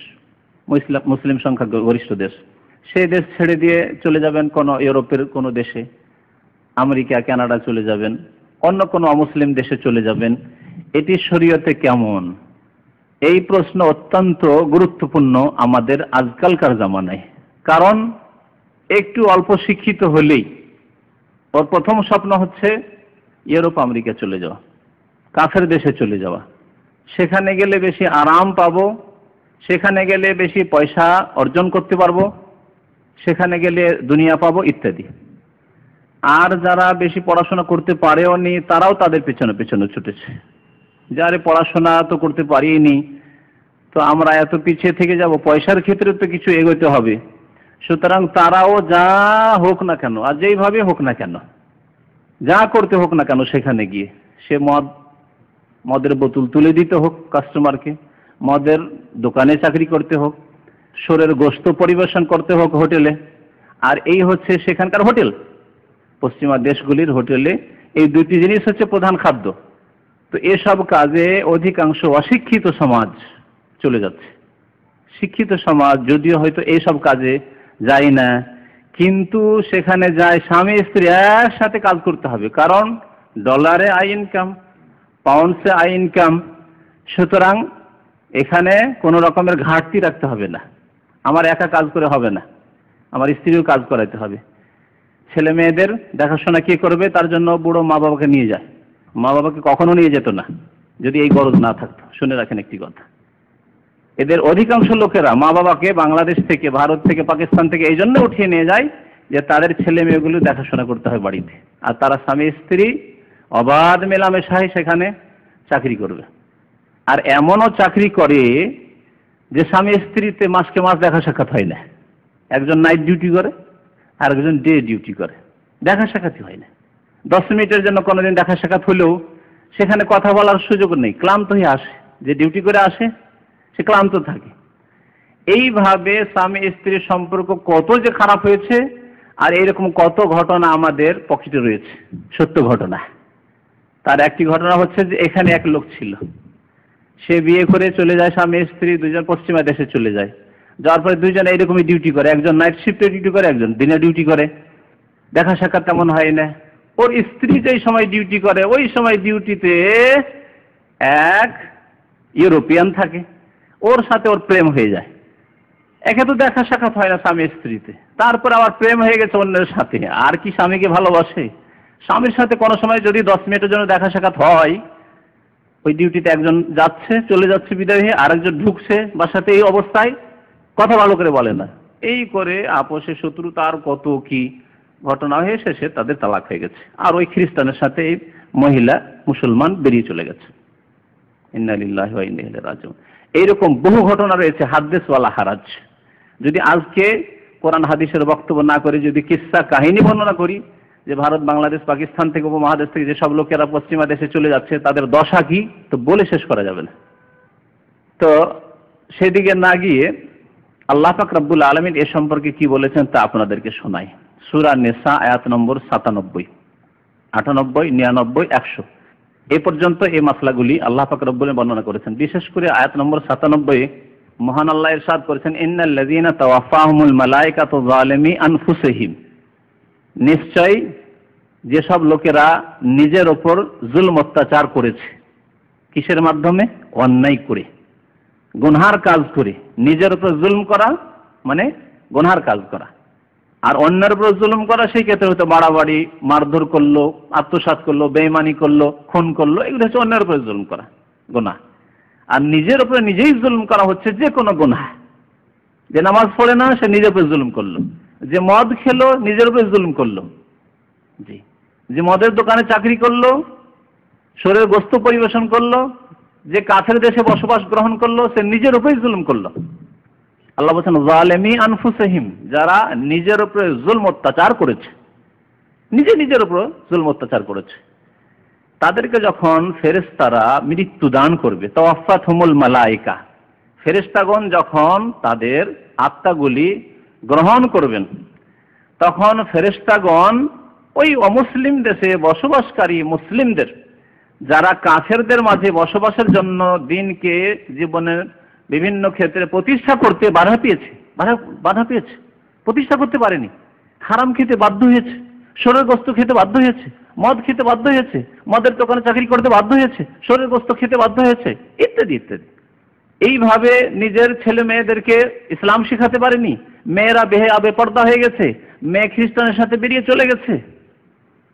[SPEAKER 1] মুসলিম সংখ্যা গরিষ্ঠ দেশ, সেই দেশ ছেড়ে দিয়ে চলে যাবেন কোনো ইউরোপের কোনো দেশে, আমেরিকা কানাডা চলে যাবেন, অন্য কোনো অমুসলিম দেশে চলে যাবেন, এটি শরীয়তে কেমন? এই প্রশ্ন অত্যন্ত গুরুত্বপূর্ণ আমাদের আজকালকার জামানায়। কারণ একটু অল্প শিক্ষিত হলেই ওর প্রথম স্বপ্ন হচ্ছে ইউরোপ আমেরিকা চলে যাওয়া, কাফের দেশে চলে যাওয়া, সেখানে গেলে বেশি আরাম পাবো, সেখানে গেলে বেশি পয়সা অর্জন করতে পারবো, সেখানে গেলে দুনিয়া পাবো ইত্যাদি। আর যারা বেশি পড়াশোনা করতে পারেও নি, তারাও তাদের পেছনে পেছনে ছুটেছে, যারে পড়াশোনা তো করতে পারিনি, তো আমরা এত পিছিয়ে থেকে যাব, পয়সার ক্ষেত্রে তো কিছু এগোতে হবে, সুতরাং তারাও যা হোক না কেন, আর যেইভাবে হোক না কেন, যা করতে হোক না কেন, সেখানে গিয়ে সে মদের বোতল তুলে দিতে হোক কাস্টমারকে, মদের দোকানে চাকরি করতে হোক, শোরের গোশত পরিবেশন করতে হোক হোটেলে, আর এই হচ্ছে সেখানকার হোটেল। পশ্চিমা দেশগুলির হোটেলে এই দুটি জিনিস হচ্ছে প্রধান খাদ্য। তো এসব কাজে অধিকাংশ অশিক্ষিত সমাজ চলে যাচ্ছে। শিক্ষিত সমাজ যদিও হয়তো এইসব কাজে যায় না, কিন্তু সেখানে যায় স্বামী স্ত্রী একসাথে কাজ করতে হবে, কারণ ডলারে আই ইনকাম, পাউন্ডসে আই ইনকাম, সুতরাং এখানে কোনো রকমের ঘাটতি রাখতে হবে না। আমার একা কাজ করে হবে না, আমার স্ত্রীও কাজ করাতে হবে। ছেলে মেয়েদের দেখাশোনা কে করবে? তার জন্য বুড়ো মা বাবাকে নিয়ে যায়। মা বাবাকে কখনো নিয়ে যেত না যদি এই গরজ না থাকতো। শুনে রাখেন একটি কথা, এদের অধিকাংশ লোকেরা মা বাবাকে বাংলাদেশ থেকে, ভারত থেকে, পাকিস্তান থেকে এই জন্য উঠিয়ে নিয়ে যায় যে তাদের ছেলে মেয়েগুলো দেখাশোনা করতে হয় বাড়িতে, আর তারা স্বামী স্ত্রী অবাধ মেলামেশায় সেখানে চাকরি করবে। আর এমনও চাকরি করে যে স্বামী স্ত্রীতে মাসকে মাস দেখা সাক্ষাৎ হয় না। একজন নাইট ডিউটি করে আর একজন ডে ডিউটি করে, দেখা সাক্ষাৎই হয় না। 10 মিনিটের জন্য কোনোদিন দেখা সাক্ষাৎ হলেও সেখানে কথা বলার সুযোগ নেই, ক্লান্ত হয়ে আসে। যে ডিউটি করে আসে সে ক্লান্ত থাকে। এইভাবে স্বামী স্ত্রীর সম্পর্ক কত যে খারাপ হয়েছে, আর এরকম কত ঘটনা আমাদের পকেটে রয়েছে, সত্য ঘটনা। তার একটি ঘটনা হচ্ছে যে এখানে এক লোক ছিল, সে বিয়ে করে চলে যায়, স্বামী স্ত্রী দুজন পশ্চিমা দেশে চলে যায়। যাওয়ার পরে দুইজন এইরকমই ডিউটি করে, একজন নাইট শিফটে ডিউটি করে, একজন দিনে ডিউটি করে। দেখা সাক্ষাৎ তেমন হয় না। ওর স্ত্রী যেই সময় ডিউটি করে ওই সময় ডিউটিতে এক ইউরোপিয়ান থাকে, ওর সাথে ওর প্রেম হয়ে যায়। একে তো দেখা সাক্ষাৎ হয় না স্বামী স্ত্রীতে, তারপর আবার প্রেম হয়ে গেছে অন্যের সাথে। আর কি স্বামীকে ভালোবাসে? স্বামীর সাথে কোনো সময় যদি 10 মিনিটের জন্য দেখা সাক্ষাৎ হয়, ওই ডিউটিতে একজন যাচ্ছে, চলে যাচ্ছে বিদায় হয়ে, আরেকজন ঢুকছে বাসাতে, এই অবস্থায় কথা ভালো করে বলে না। এই করে আপোষে শত্রুতার কত কি ঘটনা হয়ে শেষে তাদের তালাক হয়ে গেছে। আর ওই খ্রিস্টানের সাথে এই মহিলা মুসলমান বেরিয়ে চলে গেছে। ইন্না লিল্লাহি ওয়া ইন্না ইলাইহি রাজিউন। এইরকম বহু ঘটনা রয়েছে, হাদিস ওয়ালা হারাজ। যদি আজকে কোরআন হাদিসের বক্তব্য না করে যদি কিসসা কাহিনী বর্ণনা করি যে ভারত, বাংলাদেশ, পাকিস্তান থেকে, উপমহাদেশ থেকে যেসব লোকেরা পশ্চিমা দেশে চলে যাচ্ছে তাদের দশা কি, তো বলে শেষ করা যাবে না। তো সেদিকে না গিয়ে আল্লাহ পাক রব্বুল আলামিন এ সম্পর্কে কি বলেছেন তা আপনাদেরকে শোনাই। সূরা নিসা আয়াত নম্বর 97, 98, 99, 100 এই পর্যন্ত এই মাসলাগুলি আল্লাহ পাক রব্বুল আলামিন বর্ণনা করেছেন। বিশেষ করে আয়াত নম্বর 97 মহান আল্লাহ ইরশাদ করেছেন, ইন্নাল্লাযীনা তাওয়াফাহুমুল মালায়েকাতু যালিমি আনফুসিহিম, নিশ্চয় যেসব লোকেরা নিজের ওপর জুলম অত্যাচার করেছে। কিসের মাধ্যমে? অন্যায় করে, গুনহার কাজ করে। নিজের উপর জুলম করা মানে গুনহার কাজ করা। আর অন্যের উপর জুলুম করা সেই ক্ষেত্রে হয়তো বাড়াবাড়ি, মারধর করলো, আত্মসাৎ করলো, বেঈমানি করলো, খুন করলো, এগুলো হচ্ছে অন্যের উপরে জুলুম করা, গুনাহ। আর নিজের উপরে নিজেই জুলুম করা হচ্ছে যে কোনো গুনাহ। যে নামাজ পড়ে না সে নিজের উপরে জুলুম করলো, যে মদ খেলো নিজের উপরে জুলুম করলো, জি, যে মদের দোকানে চাকরি করলো, শরীরের গোস্ত পরিবেশন করলো, যে কাফের দেশে বসবাস গ্রহণ করলো, সে নিজের উপরেই জুলুম করলো। আল্লাহ বলছেন যালিমি আনফুসিহিম, যারা নিজের উপরে জুলম অত্যাচার করেছে, নিজের উপর জুলম অত্যাচার করেছে, তাদেরকে যখন ফেরেশতারা মৃত্যু দান করবে, তাওয়াফাতহুমুল মালায়েকা, ফেরেশতাগণ যখন তাদের আত্মাগুলি গ্রহণ করবেন, তখন ফেরেশতাগণ ওই অমুসলিম দেশে বসবাসকারী মুসলিমদের, যারা কাফেরদের মাঝে বসবাসের জন্য দিনকে জীবনের বিভিন্ন ক্ষেত্রে প্রতিষ্ঠা করতে বাধা পেয়েছে, প্রতিষ্ঠা করতে পারেনি, হারাম খেতে বাধ্য হয়েছে, শরীরের গোস্ত খেতে বাধ্য হয়েছে, মদ খেতে বাধ্য হয়েছে, মদের দোকানে চাকরি করতে বাধ্য হয়েছে, শরীরের গোস্ত খেতে বাধ্য হয়েছে, ইত্যাদি ইত্যাদি। এইভাবে নিজের ছেলে মেয়েদেরকে ইসলাম শেখাতে পারেনি, মেয়েরা বেপর্দা হয়ে গেছে, মেয়ে খ্রিস্টানের সাথে বেরিয়ে চলে গেছে।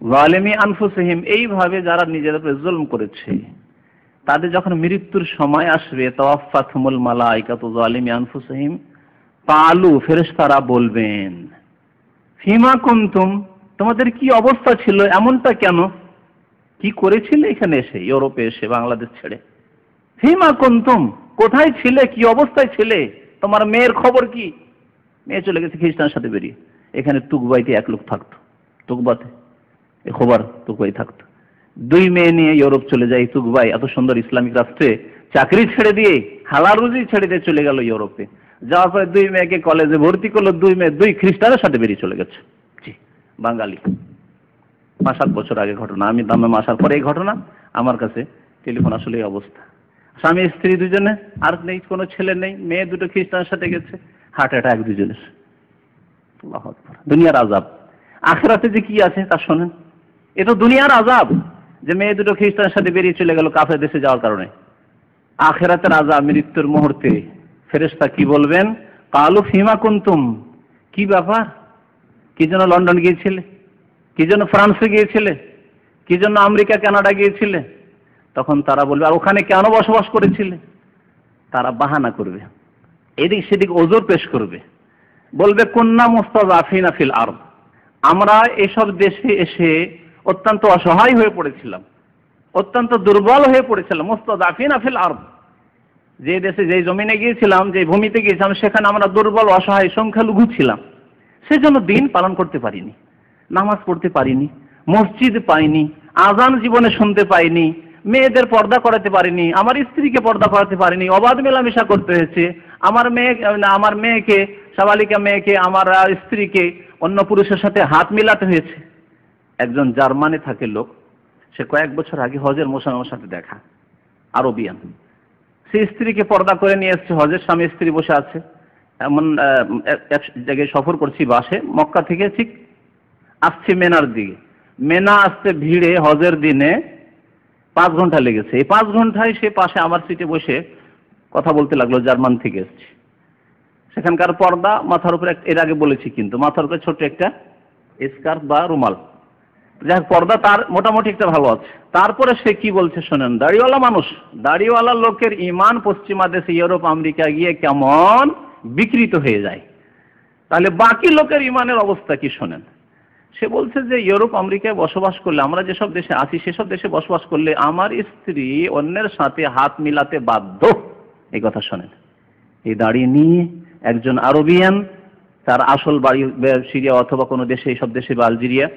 [SPEAKER 1] যালিমি আনফুসিহিম, এইভাবে যারা নিজের উপরে জুলম করেছে, তাদের যখন মৃত্যুর সময় আসবে, তাওয়াফাতহুমুল মালায়েকাতু যালিমি আনফুসিহিম, কালু, ফেরেশতারা বলবেন, ফিমা কুনতুম, তোমাদের কি অবস্থা ছিল, এমনটা কেন, কি করেছিলে এখানে এসে, ইউরোপে এসে, বাংলাদেশ ছেড়ে, ফিমা কুনতুম, কোথায় ছিলে, কি অবস্থায় ছিলে, তোমার মেয়ের খবর কি, মেয়ে চলে গেছে খ্রিস্টানের সাথে বেরিয়ে, এখানে তুকবাইতে এক লোক থাকতো, তুকবাতে খবর তুকবাই থাকতো, 2 মেয়ে নিয়ে ইউরোপ চলে যায়, তুকবাই এত সুন্দর ইসলামিক রাষ্ট্রে চাকরি ছেড়ে দিয়ে, হালাল রুজি ছেড়ে দিয়ে চলে গেল ইউরোপে, যাওয়ার পরে 2 মেয়েকে কলেজে ভর্তি করলো, 2 মেয়ে 2 খ্রিস্টানের সাথে বেরিয়ে চলে গেছে। জি, বাঙালি, 5-7 বছর আগে ঘটনা, আমি দাম্মামে আসার পরে এই ঘটনা, আমার কাছে টেলিফোন আসলে এই অবস্থা, স্বামী স্ত্রী দুজনে, আর নেই কোনো ছেলে নেই, মেয়ে 2 খ্রিস্টানের সাথে গেছে, হার্ট অ্যাটাক দুজনের। আল্লাহু আকবার, দুনিয়ার আযাব। আখিরাতে যে কি আছে তা শোনেন, এ তো দুনিয়ার আযাব, যে মেয়ে 2 খ্রিস্টানের সাথে বেরিয়ে চলে গেল কাফের দেশে যাওয়ার কারণে। আখিরাতের আযাব, মৃত্যুর মুহূর্তে ফেরেশতা কি বলবেন, কালু ফিমা কুনতুম, কি ব্যাপার, কি জন্য লন্ডন গিয়েছিলে, কি জন্য ফ্রান্সে গিয়েছিলে, কি জন্য আমেরিকা কানাডা গিয়েছিলে, তখন তারা বলবে, আর ওখানে কেন বসবাস করেছিলে, তারা বাহানা করবে, এদিক সেদিক ওজোর পেশ করবে, বলবে কুন্না মুস্তাযাফিনা ফিল আরদ, আমরা এসব দেশে এসে অত্যন্ত অসহায় হয়ে পড়েছিলাম, অত্যন্ত দুর্বল হয়ে পড়েছিলাম, মুস্তাযাফিনা ফিল আরদ, যে দেশে, যে জমিনে গিয়েছিলাম, যে ভূমিতে গিয়েছিলাম, সেখানে আমরা দুর্বল, অসহায়, সংখ্যালঘু ছিলাম, সেজন্য দিন পালন করতে পারিনি, নামাজ পড়তে পারিনি, মসজিদ পাইনি, আজান জীবনে শুনতে পাইনি, মেয়েদের পর্দা করাতে পারিনি, আমার স্ত্রীকে পর্দা করাতে পারিনি, অবাধ মেলামেশা করতে হয়েছে, আমার মেয়েকে, সাবালিকা মেয়েকে, আমার স্ত্রীকে অন্য পুরুষের সাথে হাত মিলাতে হয়েছে। একজন জার্মানে থাকে লোক, সে কয়েক বছর আগে হজের মৌসুমের সাথে দেখা, আরবিয়ান, সে স্ত্রীকে পর্দা করে নিয়ে এসছে, হজের স্বামী স্ত্রী বসে আছে, এমন এক জায়গায় সফর করছি বাসে, মক্কা থেকে ঠিক আসছি মেনার দিকে, মেনা আসতে ভিড়ে হজের দিনে 5 ঘন্টা লেগেছে। এই 5 ঘন্টায় সে পাশে আমার সিটে বসে কথা বলতে লাগলো, জার্মান থেকে এসছে, সেখানকার পর্দা মাথার উপরে, এর আগে বলেছি কিন্তু, মাথার উপরে ছোট্ট একটা স্কার্ফ বা রুমাল, যার পর্দা তার মোটামুটি একটা ভালো আছে। তারপরে সে কি বলছে শোনেন, দাড়িওয়ালা মানুষ, দাড়িওয়ালা লোকের ইমান পশ্চিমা দেশে, ইউরোপ আমেরিকা গিয়ে কেমন বিকৃত হয়ে যায়, তাহলে বাকি লোকের ইমানের অবস্থা কি শোনেন। সে বলছে যে ইউরোপ আমেরিকায় বসবাস করলে, আমরা যেসব দেশে আছি সেসব দেশে বসবাস করলে আমার স্ত্রী অন্যের সাথে হাত মিলাতে বাধ্য, এই কথা শোনেন। এই দাড়ি নিয়ে একজন আরবিয়ান, তার আসল বাড়ি সিরিয়া অথবা কোনো দেশে, এইসব দেশে বা আলজেরিয়া,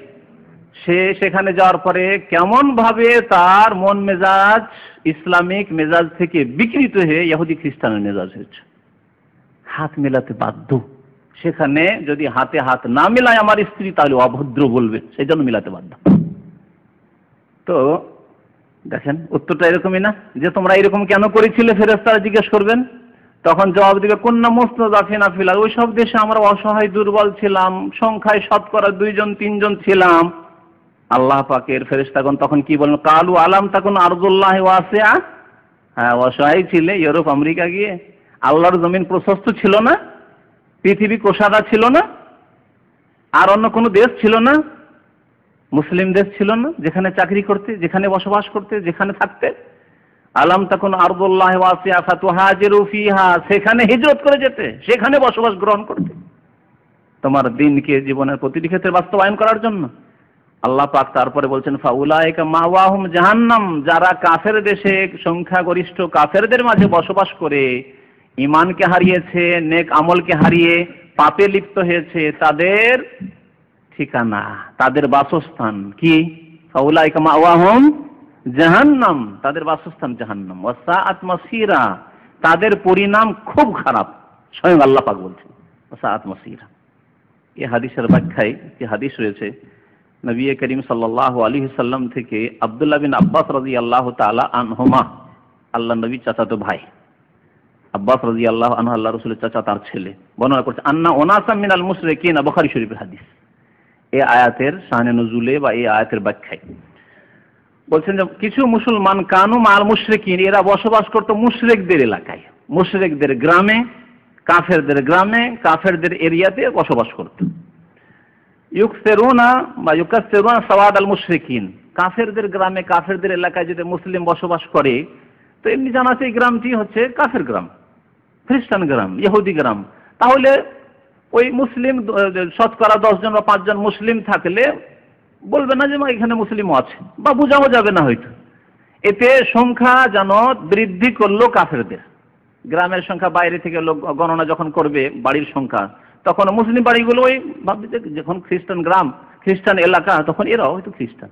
[SPEAKER 1] সে সেখানে যাওয়ার পরে কেমন ভাবে তার মন মেজাজ ইসলামিক মেজাজ থেকে বিকৃত হয়ে ইহুদি খ্রিস্টানের মেজাজ হয়েছে, হাত মেলাতে বাধ্য। সেখানে যদি হাতে হাত না মেলায় আমার স্ত্রী, তাহলে অভদ্র বলবে, সেই জন্য মিলাতে বাধ্য। তো দেখেন উত্তরটা এরকমই না, যে তোমরা এরকম কেন করেছিলে, ফেরেশতারা জিজ্ঞেস করবেন, তখন জবাব দিবে কুন্না মুস্তাযাফিনা ফিল আরদ, ওই সব দেশে আমরা অসহায় দুর্বল ছিলাম, সংখ্যায় শতকরা 2-3 ছিলাম। আল্লাহ পাকের ফেরেশতাগণ তখন কি বলেন, কালু আলাম তাকুন আরদুল্লাহি ওয়াসিআ, হ্যাঁ অসহায় ছিলে ইউরোপ আমেরিকা গিয়ে, আল্লাহর জমিন প্রশস্ত ছিল না, পৃথিবী কোষাদা ছিল না, আর অন্য কোনো দেশ ছিল না, মুসলিম দেশ ছিল না যেখানে চাকরি করতে, যেখানে বসবাস করতে, যেখানে থাকতে? আলাম তাকুন আরদুল্লাহ ওয়াসিআ ফাতুহাজিরু ফিহা, সেখানে হিজরত করে যেতে, সেখানে বসবাস গ্রহণ করতে, তোমার দ্বীনকে জীবনের প্রতিটি ক্ষেত্রে বাস্তবায়ন করার জন্য। আল্লাহ পাক তারপরে বলছেন ফাউলাইকা মাওয়াহুম জাহান্নাম, যারা কাফের দেশে সংখ্যাগরিষ্ঠ কাফেরদের মাঝে বসবাস করে ঈমানকে হারিয়েছে, নেক আমলকে হারিয়ে পাপে লিপ্ত হয়েছে, তাদের ঠিকানা, তাদের বাসস্থান কি? ফাউলাইকা মাওয়াহুম জাহান্নাম, তাদের বাসস্থান জাহান্নাম, ওয়াসাআত মাসিরা, তাদের পরিণাম খুব খারাপ। স্বয়ং আল্লাহ পাক বলছেন ওয়াসাআত মাসিরা। এই হাদিসের ব্যাখ্যায় যে হাদিস রয়েছে নবী করিম সাল্লাল্লাহু আলাইহি সাল্লাম থেকে আব্দুল্লাহ বিন আব্বাস রাদিয়াল্লাহু তাআলা আনহুমা, আল্লাহ নবী চাচাতো ভাই আব্বাস রাদিয়াল্লাহু আনহু আল্লাহ রাসূলের চাচা, তার ছেলে বর্ণনা করছে আন্না উনাসাম মিনাল মুশরিকিন, বুখারী শরীফের হাদিস। এই আয়াতের শানে নুজুলে বা এই আয়াতের ব্যাখ্যায় বলছেন যে কিছু মুসলমান কানু মাল মুশরিকিন, এরা বসবাস করত মুশরিকদের এলাকায়, মুশরিকদের গ্রামে, কাফেরদের গ্রামে, কাফেরদের এরিয়াতে বসবাস করত। ইউকসিরুনা বা ইউকাসসিরুনা সাওয়াদ আল মুশরিকিন, কাফেরদের গ্রামে, কাফেরদের এলাকায় যদি মুসলিম বসবাস করে তো এমনি জানা আছে এই গ্রামটি হচ্ছে কাফের গ্রাম, খ্রিস্টান গ্রাম, ইহুদি গ্রাম। তাহলে ওই মুসলিম শতকরা 10 জন বা 5 জন মুসলিম থাকলে বলবে না যে এখানে মুসলিমও আছে, বা বোঝাও যাবে না হয়তো। এতে সংখ্যা যেন বৃদ্ধি করলো কাফেরদের, গ্রামের সংখ্যা বাইরে থেকে লোক গণনা যখন করবে বাড়ির সংখ্যা, তখন মুসলিম বাড়িগুলো ওই ভাববে যে যখন খ্রিস্টান গ্রাম, খ্রিস্টান এলাকা, তখন এরাও হয়তো খ্রিস্টান।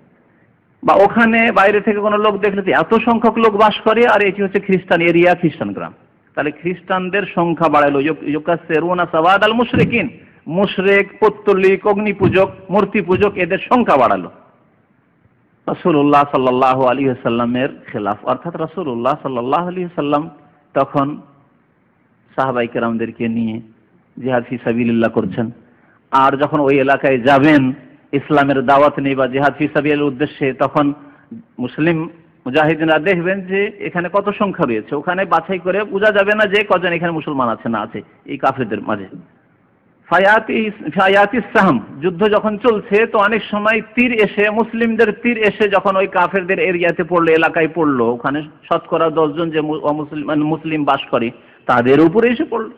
[SPEAKER 1] বা ওখানে বাইরে থেকে কোনো লোক দেখলে এত সংখ্যক লোক বাস করে, আর এটি হচ্ছে খ্রিস্টান এরিয়া, খ্রিস্টান গ্রাম, তাহলে খ্রিস্টানদের সংখ্যা বাড়ালো। ইউকাসসিরুনা সাওয়াদ আল মুশরিকিন, মুশরিক, পৌত্তলিক, অগ্নি পূজক, মূর্তি পূজক, এদের সংখ্যা বাড়ালো। রাসূলুল্লাহ সাল্লাল্লাহু আলাইহি ওয়াসাল্লামের খেলাফ, অর্থাৎ রাসূলুল্লাহ সাল্লাল্লাহু আলাইহি ওয়াসাল্লাম তখন সাহাবায়ে কেরামদেরকে নিয়ে জিহাদ ফি সাবিলিল্লাহ করছেন। আর যখন ওই এলাকায় যাবেন ইসলামের দাওয়াত নিয়ে বা জিহাদ ফি সাবিলিল্লাহর উদ্দেশ্যে, তখন মুসলিম মুজাহিদিনরা দেখবেন যে এখানে কত সংখ্যা রয়েছে, ওখানে বাছাই করে বোঝা যাবে না যে কজন এখানে মুসলমান আছে না আছে এই কাফেরদের মাঝে। ফায়াতিস সাহম, যুদ্ধ যখন চলছে তো অনেক সময় তীর এসে, মুসলিমদের তীর এসে যখন ওই কাফেরদের এরিয়াতে পড়লো, এলাকায় পড়লো, ওখানে শতকরা 10 জন যে মুসলিম বাস করে তাদের উপরে এসে পড়লো,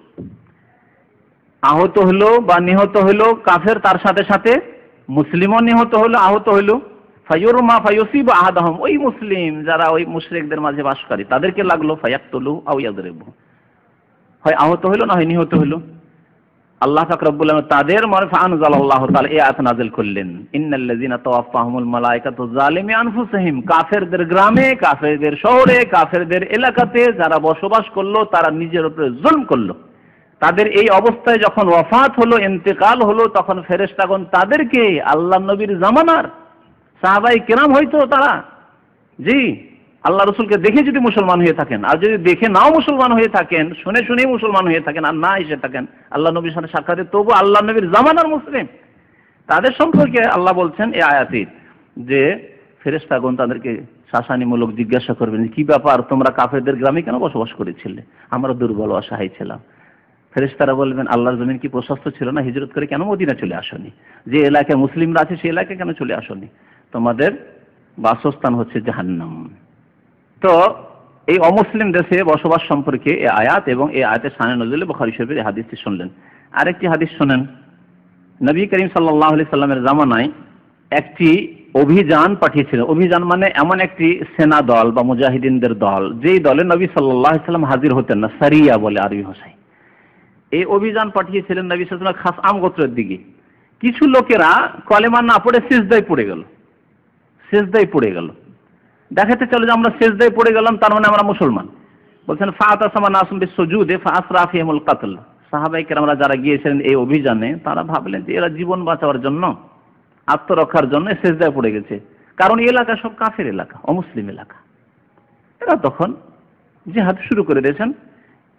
[SPEAKER 1] আহত হলো বা নিহত হলো কাফের, তার সাথে সাথে মুসলিমও নিহত হলো, আহত হলো। ফায়ুরমা ফায়ুসিবু আহাদাহুম, ওই মুসলিম যারা ওই মুশরিকদের মাঝে বাস করে তাদেরকে লাগলো, ফায়াকতুলু আও ইয়াদরিবু, হয় আহত হলো না হয় নিহত হলো। আল্লাহ পাক রব্বুল আলামিন তাদের মারফা আনজালাল্লাহু তাআলা এই আয়াত নাযিল করলেন, ইন্নাল্লাযিনা তাওয়াফাহুমুল মালায়েকাতু যালিমি আনফুসিহিম, কাফেরদের গ্রামে, কাফেরদের শহরে, কাফেরদের এলাকাতে যারা বসবাস করলো তারা নিজের উপরে জুলম করলো, তাদের এই অবস্থায় যখন ওয়াফাত হলো, ইন্তেকাল হলো, তখন ফেরেশতাগণ তাদেরকে আল্লাহ নবীর জামানার সাহাবায়ে কেরাম হয়তো তারা জি আল্লাহ রসুলকে দেখে যদি মুসলমান হয়ে থাকেন, আর যদি দেখে নাও মুসলমান হয়ে থাকেন, শুনে শুনেই মুসলমান হয়ে থাকেন, আর না এসে থাকেন আল্লাহ নবীর সাথে সাক্ষাতে, তবু আল্লাহ নবীর জামানার মুসলিম, তাদের সম্পর্কে আল্লাহ বলছেন এই আয়াতে যে ফেরেশতাগণ তাদেরকে শাসানিমূলক জিজ্ঞাসা করবেন, কি ব্যাপার তোমরা কাফেরদের গ্রামে কেন বসবাস করেছিলে? আমরা দুর্বল অসহায় ছিলাম। ফেরেশতারা বলবেন, আল্লাহর জমিন কি প্রশস্ত ছিল না? হিজরত করে কেন মদিনা চলে আসনি? যে এলাকায় মুসলিমরা আছে সেই এলাকায় কেন চলে আসনি? তোমাদের বাসস্থান হচ্ছে জাহান্নাম। তো এই অমুসলিম দেশে বসবাস সম্পর্কে এই আয়াত এবং এই আয়াতের শানে নজুলে বুখারী শরীফের এই হাদিসটি শুনলেন। আরেকটি হাদিস শুনেন, নবী করিম সাল্লাল্লাহু আলাইহি সাল্লামের জামানায় একটি অভিযান পাঠিয়েছিলেন। অভিযান মানে এমন একটি সেনা দল বা মুজাহিদিনদের দল, যেই দলে নবী সাল্লাল্লাহু আলাইহি সাল্লাম হাজির হতেন না, সারিয়া বলে আরবি ভাষায়। এই অভিযান পাঠিয়েছিলেন নবী সাল্লাল্লাহু আলাইহি ওয়াসাল্লাম খাসআম গোত্রের দিকে। কিছু লোকেরা কলেমা না পড়ে সিজদায় পড়ে গেল, সিজদায় পড়ে গেল, দেখাতে চলে যে আমরা সিজদায় পড়ে গেলাম, তার মানে আমরা মুসলমান। বলছেন ফাতাসামা নাসুম বিসুজুদে ফাআসরা ফিহিমুল কতল, সাহাবায়ে কেরামরা যারা গিয়েছিলেন এই অভিযানে তারা ভাবলেন যে এরা জীবন বাঁচানোর জন্য, আত্মরক্ষার জন্য সিজদায় পড়ে গেছে, কারণ এই এলাকা সব কাফের এলাকা, অমুসলিম এলাকা। এরা তখন জিহাদ শুরু করে দিয়েছেন,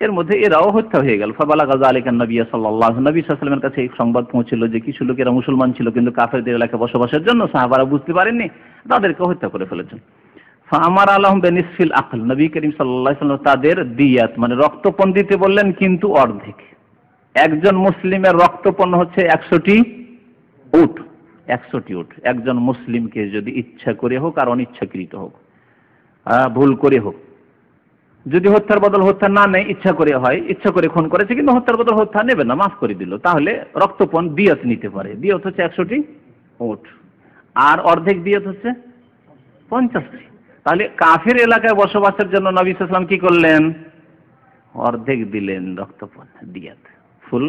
[SPEAKER 1] এর মধ্যে এরাও হত্যা হয়ে গেল। ফাবালাগা যালিকা নবী সাল্লাল্লাহু আলাইহি ওয়াসাল্লামের কাছে এই সংবাদ পৌঁছলো যে কিছু লোকেরা মুসলমান ছিল কিন্তু কাফেরদের এলাকায় বসবাসের জন্য সাহাবারা বুঝতে পারেননি, তাদেরকে হত্যা করে ফেলেছেন। ফাআমারা আলাহুম বিনিসফিল আকল, নবী করিম সাল্লাল্লাহু আলাইহি ওয়াসাল্লাম তাদের দিয়াত মানে রক্তপণ দিতে বললেন, কিন্তু অর্ধেক। একজন মুসলিমের রক্তপণ হচ্ছে 100টি
[SPEAKER 2] উট, 100টি উট একজন মুসলিমকে যদি ইচ্ছা করে হোক আর অনিচ্ছাকৃত হোক, ভুল করে হোক, যদি হত্যার বদল হত্যা না নেয়, ইচ্ছা করে হয়, ইচ্ছা করে খুন করেছে কিন্তু হত্যার বদল হত্যা নেবে না, মাফ করে দিল, তাহলে রক্তপণ দিয়ত নিতে পারে। দিয়ত হচ্ছে 100টি উট, আর অর্ধেক দিয়ত হচ্ছে 50টি। তাহলে কাফের এলাকায় বসবাসের জন্য নবী সাল্লাল্লাহু আলাইহি ওয়াসাল্লাম কি করলেন? অর্ধেক দিলেন রক্তপণ দিয়ত, ফুল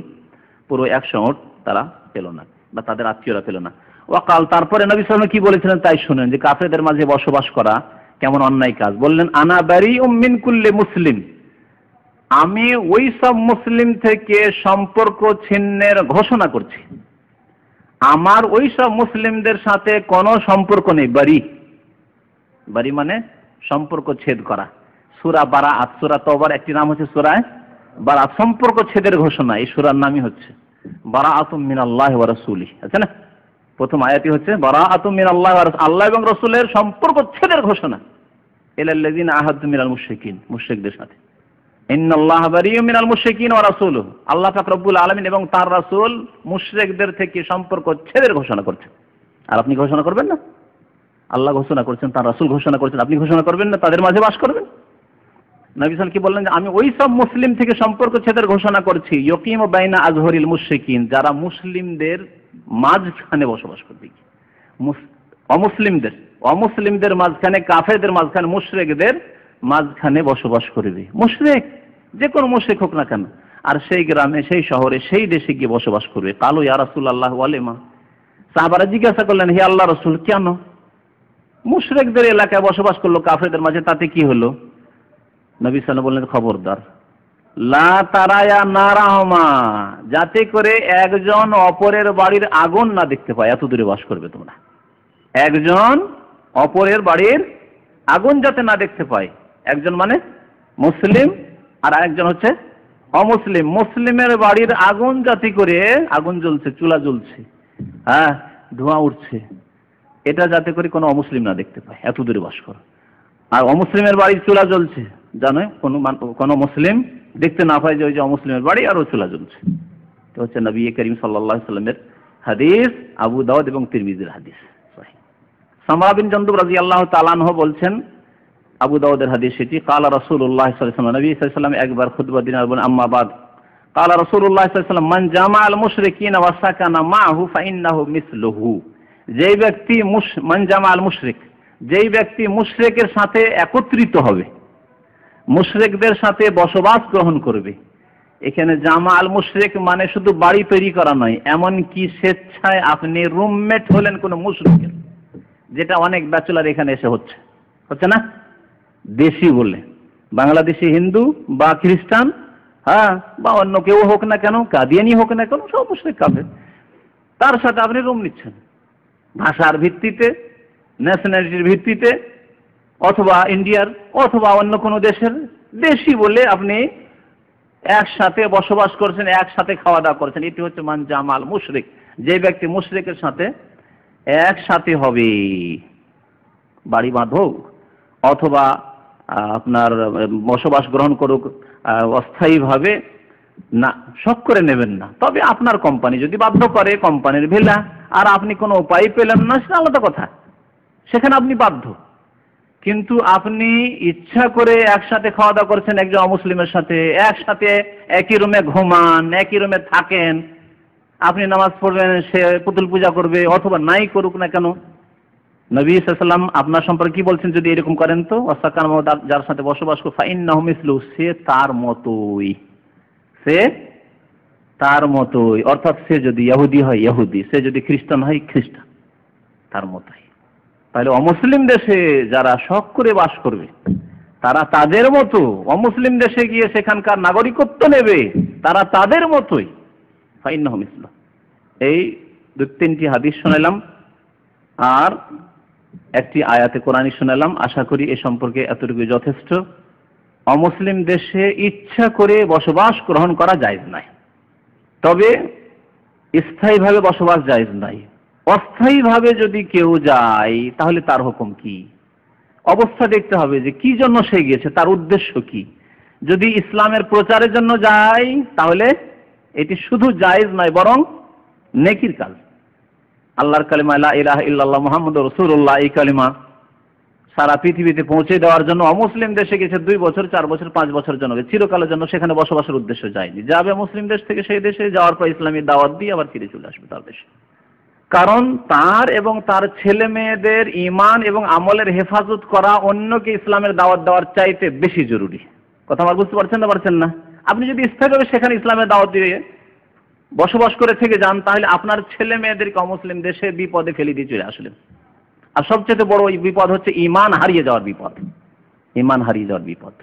[SPEAKER 2] পুরো 100 উট তারা পেল না বা তাদের আত্মীয়রা পেল না। ওয়াকাল, তারপরে নবী সাল্লাল্লাহু আলাইহি ওয়াসাল্লাম কি বলেছিলেন তাই শুনেন, যে কাফেরদের মাঝে বসবাস করা কেমন অন্যায় কাজ। বললেন, আনা বারিউম মিন কুল্লি মুসলিম, আমি ওই সব মুসলিম থেকে সম্পর্ক ছিন্নের ঘোষণা করছি, আমার ওই সব মুসলিমদের সাথে কোনো সম্পর্ক নেই। বারি, বারি মানে সম্পর্ক ছেদ করা। সূরা বারাআত, সূরা তওবার একটি নাম হচ্ছে সূরা বারাআত, সম্পর্ক ছেদের ঘোষণা। এই সূরার নামই হচ্ছে বারাআতুম মিনাল্লাহি ওয়া রাসূলিহি, আছে না? প্রথম আয়াতই হচ্ছে বারাআতুম মিনাল্লাহি ওয়া রাসূলিহি, আল্লাহ এবং রাসূলের সম্পর্ক ছেদের ঘোষণা। ইলাল্লাযিনা আহাদতুম মিনাল মুশরিকিন, মুশরিকদের সাথে। ইন্নাল্লাহা বারিউম মিনাল মুশরিকিন ওয়া রাসূলুহু, আল্লাহ পাক রব্বুল আলামিন এবং তার রাসূল মুশরিকদের থেকে সম্পর্ক ছেদের ঘোষণা করছেন। আর আপনি ঘোষণা করবেন না? আল্লাহ ঘোষণা করছেন, তার রাসূল ঘোষণা করছেন, আপনি ঘোষণা করবেন না তাদের মাঝে বাস করবেন? নবী সাল্লাল্লাহু আলাইহি ওয়াসাল্লাম কি বললেন, যে আমি ওই সব মুসলিম থেকে সম্পর্ক ছেদের ঘোষণা করছি, ইয়াকিমু বাইনা আযহরিল মুশরিকিন, যারা মুসলিমদের মাঝখানে বসবাস করবে। অমুসলিমদের মাঝখানে, কাফেরদের মাঝখানে, মুশরিকদের মাঝখানে বসবাস করবে। মুশরিক, যে কোনো মুশরিক হোক না কেন, আর সেই গ্রামে, সেই শহরে, সেই দেশে গিয়ে বসবাস করবে। কালু ইয়া রাসূলুল্লাহ ওয়ালিমা, সাহাবারা জিজ্ঞাসা করলেন, হে আল্লাহর রাসূল, কেন? মুশরিকদের এলাকায় বসবাস করলো, কাফেরদের মাঝে, তাতে কি হলো? নবী সাল্লাল্লাহু আলাইহি ওয়াসাল্লাম বললেন, খবরদার, লা তারায়া নারাহুমা, যাতে করে একজন অপরের বাড়ির আগুন না দেখতে পায়, এত দূরে বাস করবে তোমরা। একজন অপরের বাড়ির আগুন যাতে না দেখতে পায়, একজন মানে মুসলিম আর আরেকজন হচ্ছে অমুসলিম। মুসলিমের বাড়ির আগুন যাতে করে, আগুন জ্বলছে, চুলা জ্বলছে, হ্যাঁ, ধোঁয়া উঠছে, এটা যাতে করে কোনো অমুসলিম না দেখতে পায়, এত দূরে বাস করো। আর অমুসলিমের বাড়ির চুলা জ্বলছে, জানো, কোনো মুসলিম দেখতে না পায় যে ওই যে অমুসলিমের বাড়ি আর ও চুলা জ্বলছে। তো হচ্ছে নবী করিম সাল্লাল্লাহু আলাইহি ওয়াসাল্লামের হাদিস, আবু দাউদ এবং তিরমিজির হাদিস। সামরা বিন জুনদুব রাদিয়াল্লাহু তাআলা আনহু বলছেন, আবু দাউদের হাদিস এটি, ক্বালা রাসূলুল্লাহ সাল্লাল্লাহু আলাইহি ওয়াসাল্লাম, নবী সাল্লাল্লাহু আলাইহি ওয়াসাল্লাম একবার খুতবা দিলেন, বলেন, আম্মা বাদ, ক্বালা রাসূলুল্লাহ সাল্লাল্লাহু আলাইহি ওয়াসাল্লাম, মান জামাআল মুশরিকিনা ওয়া সাকানা মাআহু ফাইন্নাহু মিসলুহু, যেই ব্যক্তি মান জামাআল মুশরিক, যেই ব্যক্তি মুশরিকের সাথে একত্রিত হবে, মুশরিকদের সাথে বসবাস গ্রহণ করবে। এখানে জামাআল মুশরিক মানে শুধু বাড়ি তৈরি করা নয়, এমন কি স্বেচ্ছায় আপনি রুমমেট হলেন কোন মুশরিকের, যেটা অনেক ব্যাচেলর এখানে এসে হচ্ছে না? দেশি বলে, বাংলাদেশি হিন্দু বা খ্রিস্টান, হ্যাঁ, বা অন্য কেউ হোক না কেন, কাদিয়ানি হোক না কেন, সব মুশরিক কাফের, তার সাথে আপনি রুম নিচ্ছেন। ভাষার ভিত্তিতে, ন্যাশনালিটির ভিত্তিতে, অথবা ইন্ডিয়ার অথবা অন্য কোনো দেশের, দেশি বলে আপনি একসাথে বসবাস করছেন, একসাথে খাওয়া দাওয়া করছেন। এটি হচ্ছে মান জামাল মুশরিক, যে ব্যক্তি মুশরিকের সাথে একসাথে হবে, বাড়ি বাঁধুক অথবা আপনার বসবাস গ্রহণ করুক অস্থায়ীভাবে, না, শখ করে নেবেন না। তবে আপনার কোম্পানি যদি বাধ্য করে, কোম্পানির ভেলা, আর আপনি কোনো উপায় পেলেন না, সেটা আলাদা কথা, সেখানে আপনি বাধ্য। কিন্তু আপনি ইচ্ছা করে একসাথে খাওয়া দাওয়া করছেন একজন অমুসলিমের সাথে, একসাথে একই রুমে ঘুমান, একই রুমে থাকেন, আপনি নামাজ পড়বেন, সে পুতুল পূজা করবে, অথবা নাই করুক না কেন, নবী সাল্লাল্লাহু আলাইহি ওয়াসাল্লাম আপনার সম্পর্কে কি বলছেন, যদি এরকম করেন তো, যার সাথে বসবাস করে, ফাইন্নাহু মিসলুহু, সে তার মতোই, সে তার মতোই, অর্থাৎ সে যদি ইহুদি হয় ইহুদি, সে যদি খ্রিস্টান হয় খ্রিস্টান, তার মতোই। তাহলে অমুসলিম দেশে যারা শখ করে বাস করবে, তারা তাদের মতো, অমুসলিম দেশে গিয়ে সেখানকার নাগরিকত্ব নেবে, তারা তাদের মতোই, ফাইন্নাহু মিসলুহু। এই 2-3টি হাদিস শোনালাম আর একটি আয়াতে কোরআনী শোনালাম। আশা করি এ সম্পর্কে এতটুকু যথেষ্ট। অমুসলিম দেশে ইচ্ছা করে বসবাস গ্রহণ করা জায়েজ নাই, তবে স্থায়ীভাবে বসবাস জায়েজ নাই। অস্থায়ীভাবে যদি কেউ যায়, তাহলে তার হুকুম কি? অবস্থা দেখতে হবে যে কি জন্য সে গিয়েছে, তার উদ্দেশ্য কি। যদি ইসলামের প্রচারের জন্য যায়, তাহলে এটি শুধু জায়েজ নয়, বরং নেকির কাজ। আল্লাহর কালিমা লা ইলাহা ইল্লাল্লাহ মুহাম্মাদুর রাসূলুল্লাহ, এই কালিমা সারা পৃথিবীতে পৌঁছে দেওয়ার জন্য অমুসলিম দেশে গেছে 2 বছর 4 বছর 5 বছরের জন্য, চিরকালের জন্য সেখানে বসবাসের উদ্দেশ্য যায়নি, যাবে মুসলিম দেশ থেকে সেই দেশে, যাওয়ার পর ইসলামী দাওয়াত দিয়ে আবার ফিরে চলে আসবে তার দেশে। কারণ তার এবং তার ছেলে মেয়েদের ঈমান এবং আমলের হেফাজত করা অন্যকে ইসলামের দাওয়াত দেওয়ার চাইতে বেশি জরুরি। কথা আমার বুঝতে পারছেন না? আপনি যদি স্থায়ীভাবে সেখানে ইসলামের দাওয়াত দিয়ে বসবাস করে থেকে যান, তাহলে আপনার ছেলে মেয়েদেরকে অমুসলিম দেশে বিপদে ফেলে দিয়ে চলে আসলেন। আর সবচেয়ে বড় বিপদ হচ্ছে ঈমান হারিয়ে যাওয়ার বিপদ। ঈমান হারিয়ে যাওয়ার বিপদ,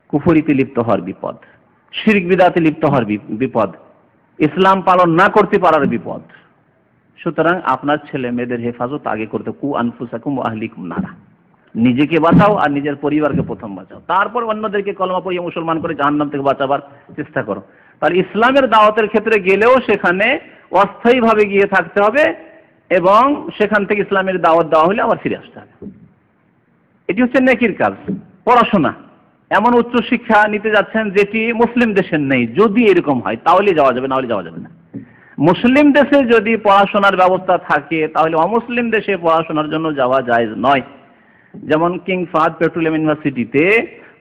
[SPEAKER 2] কুফরিতে লিপ্ত হওয়ার বিপদ, শিরক বিদআতে লিপ্ত হওয়ার বিপদ, ইসলাম পালন না করতে পারার বিপদ। সুতরাং আপনার ছেলে মেয়েদের হেফাজত আগে করতে, কু আনফুসাকুম ওয়া আহলিকুম নারা, নিজেকে বাঁচাও আর নিজের পরিবারকে প্রথম বাঁচাও, তারপর অন্যদেরকে কলমা পড়িয়ে মুসলমান করে জাহান্নাম থেকে বাঁচাবার চেষ্টা করো। তার ইসলামের দাওয়াতের ক্ষেত্রে গেলেও সেখানে অস্থায়ীভাবে গিয়ে থাকতে হবে এবং সেখান থেকে ইসলামের দাওয়াত দেওয়া হলে আবার ফিরে আসতে হবে। এটি হচ্ছে নেকির কাজ। পড়াশোনা, এমন উচ্চ শিক্ষা নিতে যাচ্ছেন যেটি মুসলিম দেশের নেই, যদি এরকম হয় তাহলে যাওয়া যাবে, না হলে যাওয়া যাবে না। মুসলিম দেশে যদি পড়াশোনার ব্যবস্থা থাকে তাহলে অমুসলিম দেশে পড়াশোনার জন্য যাওয়া জায়েজ নয়। যেমন কিং ফাহাদ পেট্রোলিয়াম ইউনিভার্সিটিতে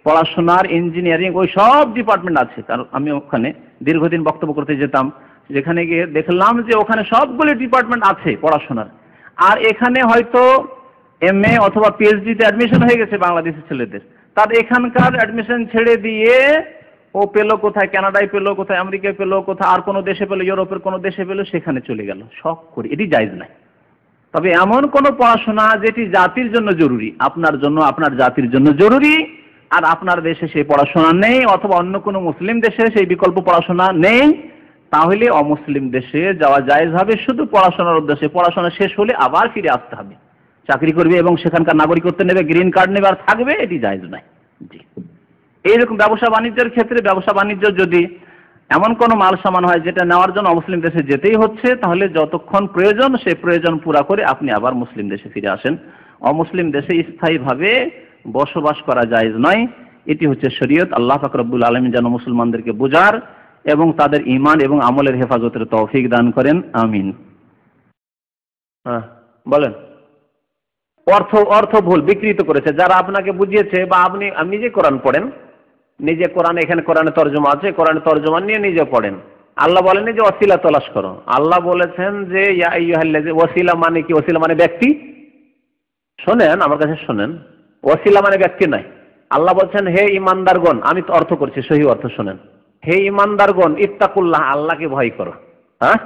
[SPEAKER 2] পড়াশোনার, ইঞ্জিনিয়ারিং, ওই সব ডিপার্টমেন্ট আছে। কারণ আমি ওখানে দীর্ঘদিন বক্তব্য করতে যেতাম, যেখানে গিয়ে দেখলাম যে ওখানে সবগুলো ডিপার্টমেন্ট আছে পড়াশোনার। আর এখানে হয়তো MA অথবা PhD-তে অ্যাডমিশন হয়ে গেছে বাংলাদেশের ছেলেদের, তার এখানকার অ্যাডমিশন ছেড়ে দিয়ে ও পেলো কোথায়, কানাডায় পেলো, কোথায় আমেরিকায় পেলো, কোথায় আর কোনো দেশে পেলো, ইউরোপের কোনো দেশে পেলো, সেখানে চলে গেল। শখ করি, এটি জায়েজ নাই। তবে এমন কোনো পড়াশোনা যেটি জাতির জন্য জরুরি, আপনার জন্য, আপনার জাতির জন্য জরুরি, আর আপনার দেশে সেই পড়াশোনা নেই অথবা অন্য কোনো মুসলিম দেশে সেই বিকল্প পড়াশোনা নেই, তাহলে অমুসলিম দেশে যাওয়া জায়েজ হবে শুধু পড়াশোনার উদ্দেশ্যে। পড়াশোনা শেষ হলে আবার ফিরে আসতে হবে, চাকরি করবে এবং সেখানকার নাগরিকত্ব নেবে, গ্রিন কার্ড নেবে আর থাকবে, এটি জায়েজ নাই। জি, এইরকম ব্যবসা বাণিজ্যের ক্ষেত্রে, ব্যবসা বাণিজ্য যদি এমন কোনো মাল সামান হয় যেটা নেওয়ার জন্য অমুসলিম দেশে যেতেই হচ্ছে, তাহলে যতক্ষণ প্রয়োজন সেই প্রয়োজন পুরা করে আপনি আবার মুসলিম দেশে ফিরে আসেন। অমুসলিম দেশে স্থায়ীভাবে বসবাস করা জায়েজ নয়। এটি হচ্ছে শরীয়ত। আল্লাহ পাক রব্বুল আলামিন যেন মুসলমানদেরকে বোঝার এবং তাদের ঈমান এবং আমলের হেফাজতের তৌফিক দান করেন, আমিন। বলেন। অর্থ ভুল বিকৃত করেছে যারা আপনাকে বুঝিয়েছে, বা আপনি নিজে কোরআন পড়েন, নিজে কোরআন, এখানে কোরআনে তর্জমা আছে, কোরআনে তর্জমা নিয়ে নিজে পড়েন। আল্লাহ বলেননি যে ওসিলা তলাশ করো, আল্লাহ বলেছেন যে ইয়া আইয়ুহাল্লাযী, ওসিলা মানে কি? ওসিলা মানে ব্যক্তি। শোনেন, আমার কাছে শোনেন, ওসিলা মানে ব্যক্তি নয়। আল্লাহ বলছেন হে ঈমানদারগণ, আমি তো অর্থ করছি, সহি অর্থ শোনেন, হে ঈমানদারগণ ইত্তাকুল্লাহ, আল্লাহকে ভয় করো। হ্যাঁ,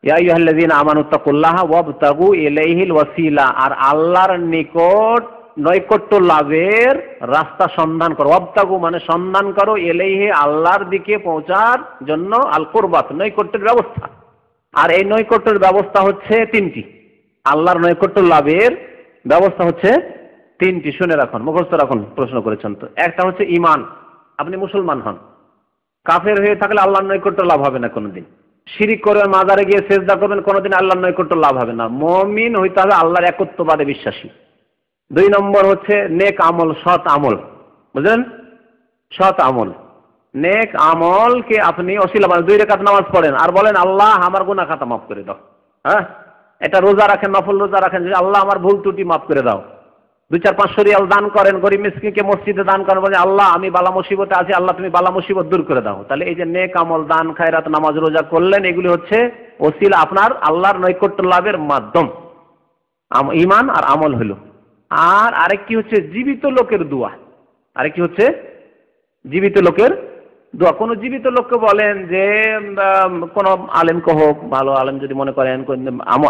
[SPEAKER 2] ইয়া আইয়ুহাল্লাযীনা আমানুত্তাকুল্লাহ ওয়াবতাগু ইলাইহিল ওয়াসিলা, আর আল্লাহর নিকট নৈকট্য লাভের রাস্তা সন্ধান করো। ওয়াবতাগু মানে সন্ধান করো, ইলাইহি আল্লাহর দিকে পৌঁছার জন্য, আল কুরবাত নৈকট্যের ব্যবস্থা। আর এই নৈকট্যের ব্যবস্থা হচ্ছে 3টি। আল্লাহর নৈকট্য লাভের ব্যবস্থা হচ্ছে 3টি, শুনে রাখুন, মুখস্থ রাখুন। প্রশ্ন করেছেন তো, একটা হচ্ছে ঈমান, আপনি মুসলমান হন। কাফের হয়ে থাকলে আল্লাহর নৈকট্য লাভ হবে না কোনোদিন। শিরিক করবেন, মাজারে গিয়ে সেজদা করবেন, কোনোদিন আল্লাহর নৈকট্য লাভ হবে না। মুমিন হইতে হবে আল্লাহর একত্ববাদে বিশ্বাসী। 2 নম্বর হচ্ছে নেক আমল, সৎ আমল, বুঝলেন? সৎ আমল, নেক আমলকে আপনি ওসিলা মানে 2 রাকাত নামাজ পড়েন আর বলেন আল্লাহ আমার গুনাহ খাতা মাফ করে দাও। হ্যাঁ, এটা রোজা রাখেন, নফল রোজা রাখেন, যে আল্লাহ আমার ভুল ত্রুটি মাফ করে দাও। 2-4-500 রিয়াল দান করেন, গরিব মিসকিনকে মসজিদে দান করেন, বলেন আল্লাহ আমি বালা মুসিবতে আছি, আল্লাহ তুমি বালা মুসিবত দূর করে দাও। তাহলে এই যে নেক আমল, দান, খায়রাত, নামাজ, রোজা করলেন, এগুলি হচ্ছে ওসিলা, আপনার আল্লাহর নৈকট্য লাভের মাধ্যম। ঈমান আর আমল হলো। আর আরেকটি হচ্ছে জীবিত লোকের দোয়া। আরেকটি হচ্ছে জীবিত লোকের দোয়া। কোন জীবিত লোককে বলেন যে কোন আলেমকে হোক, ভালো আলেম যদি মনে করেন,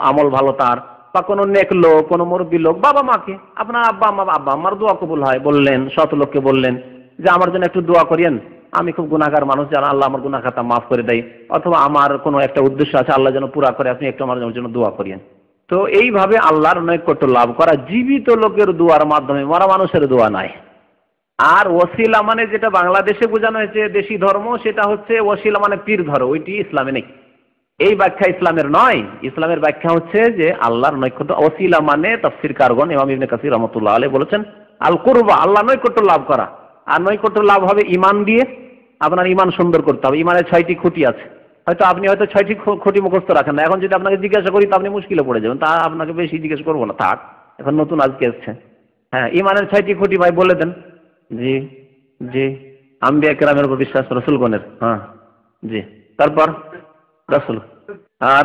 [SPEAKER 2] আমল ভালো তার, বা কোনো নেক লোক, কোনো মুরব্বী লোক, বাবা মাকে, আপনার আব্বা আমার দোয়া কবুল হয়, বললেন, শত লোককে বললেন যে আমার জন্য একটু দোয়া করিয়েন, আমি খুব গুনাহগার মানুষ, যেন আল্লাহ আমার গুনাহ খাতা মাফ করে দেয়, অথবা আমার কোনো একটা উদ্দেশ্য আছে আল্লাহ যেন পুরা করে, আপনি একটু আমার জন্য দোয়া করিয়েন। তো এইভাবে আল্লাহর নৈকট্য লাভ করা জীবিত লোকের দোয়ার মাধ্যমে, মরা মানুষের দোয়া নাই। আর ওসিলা মানে যেটা বাংলাদেশে বোঝানো হয়েছে দেশি ধর্ম, সেটা হচ্ছে ওসিলা মানে পীর ধরো, ওইটি ইসলামে নেই। এই ব্যাখ্যা ইসলামের নয়। ইসলামের ব্যাখ্যা হচ্ছে যে আল্লাহর নৈকট্য। ওসিলা মানে তাফসীরকারগণ ইমাম ইবনে কাসির রাহমাতুল্লাহ আলাইহি বলেছেন আল কুরবা, আল্লাহ নৈকট্য লাভ করা। আর নৈকট্য লাভ হবে ঈমান দিয়ে। আপনার ঈমান সুন্দর করতে হবে। ঈমানের 6টি খুঁটি আছে।
[SPEAKER 1] হয়তো আপনি হয়তো 6টি খুঁটি মুখস্থ রাখেন না, এখন যদি আপনাকে জিজ্ঞাসা করি তো আপনি মুশকিলে পড়ে যাবেন, তা আপনাকে বেশি জিজ্ঞেস করবো না, থাক, এখন নতুন আজকে এসছে। হ্যাঁ, ইমানের 6টি খুঁটি ভাই বলে দেন। জি জি, আম্বিয়া কেরামের উপর বিশ্বাস, রসুলগণের, হ্যাঁ জি, তারপর রসুল, আর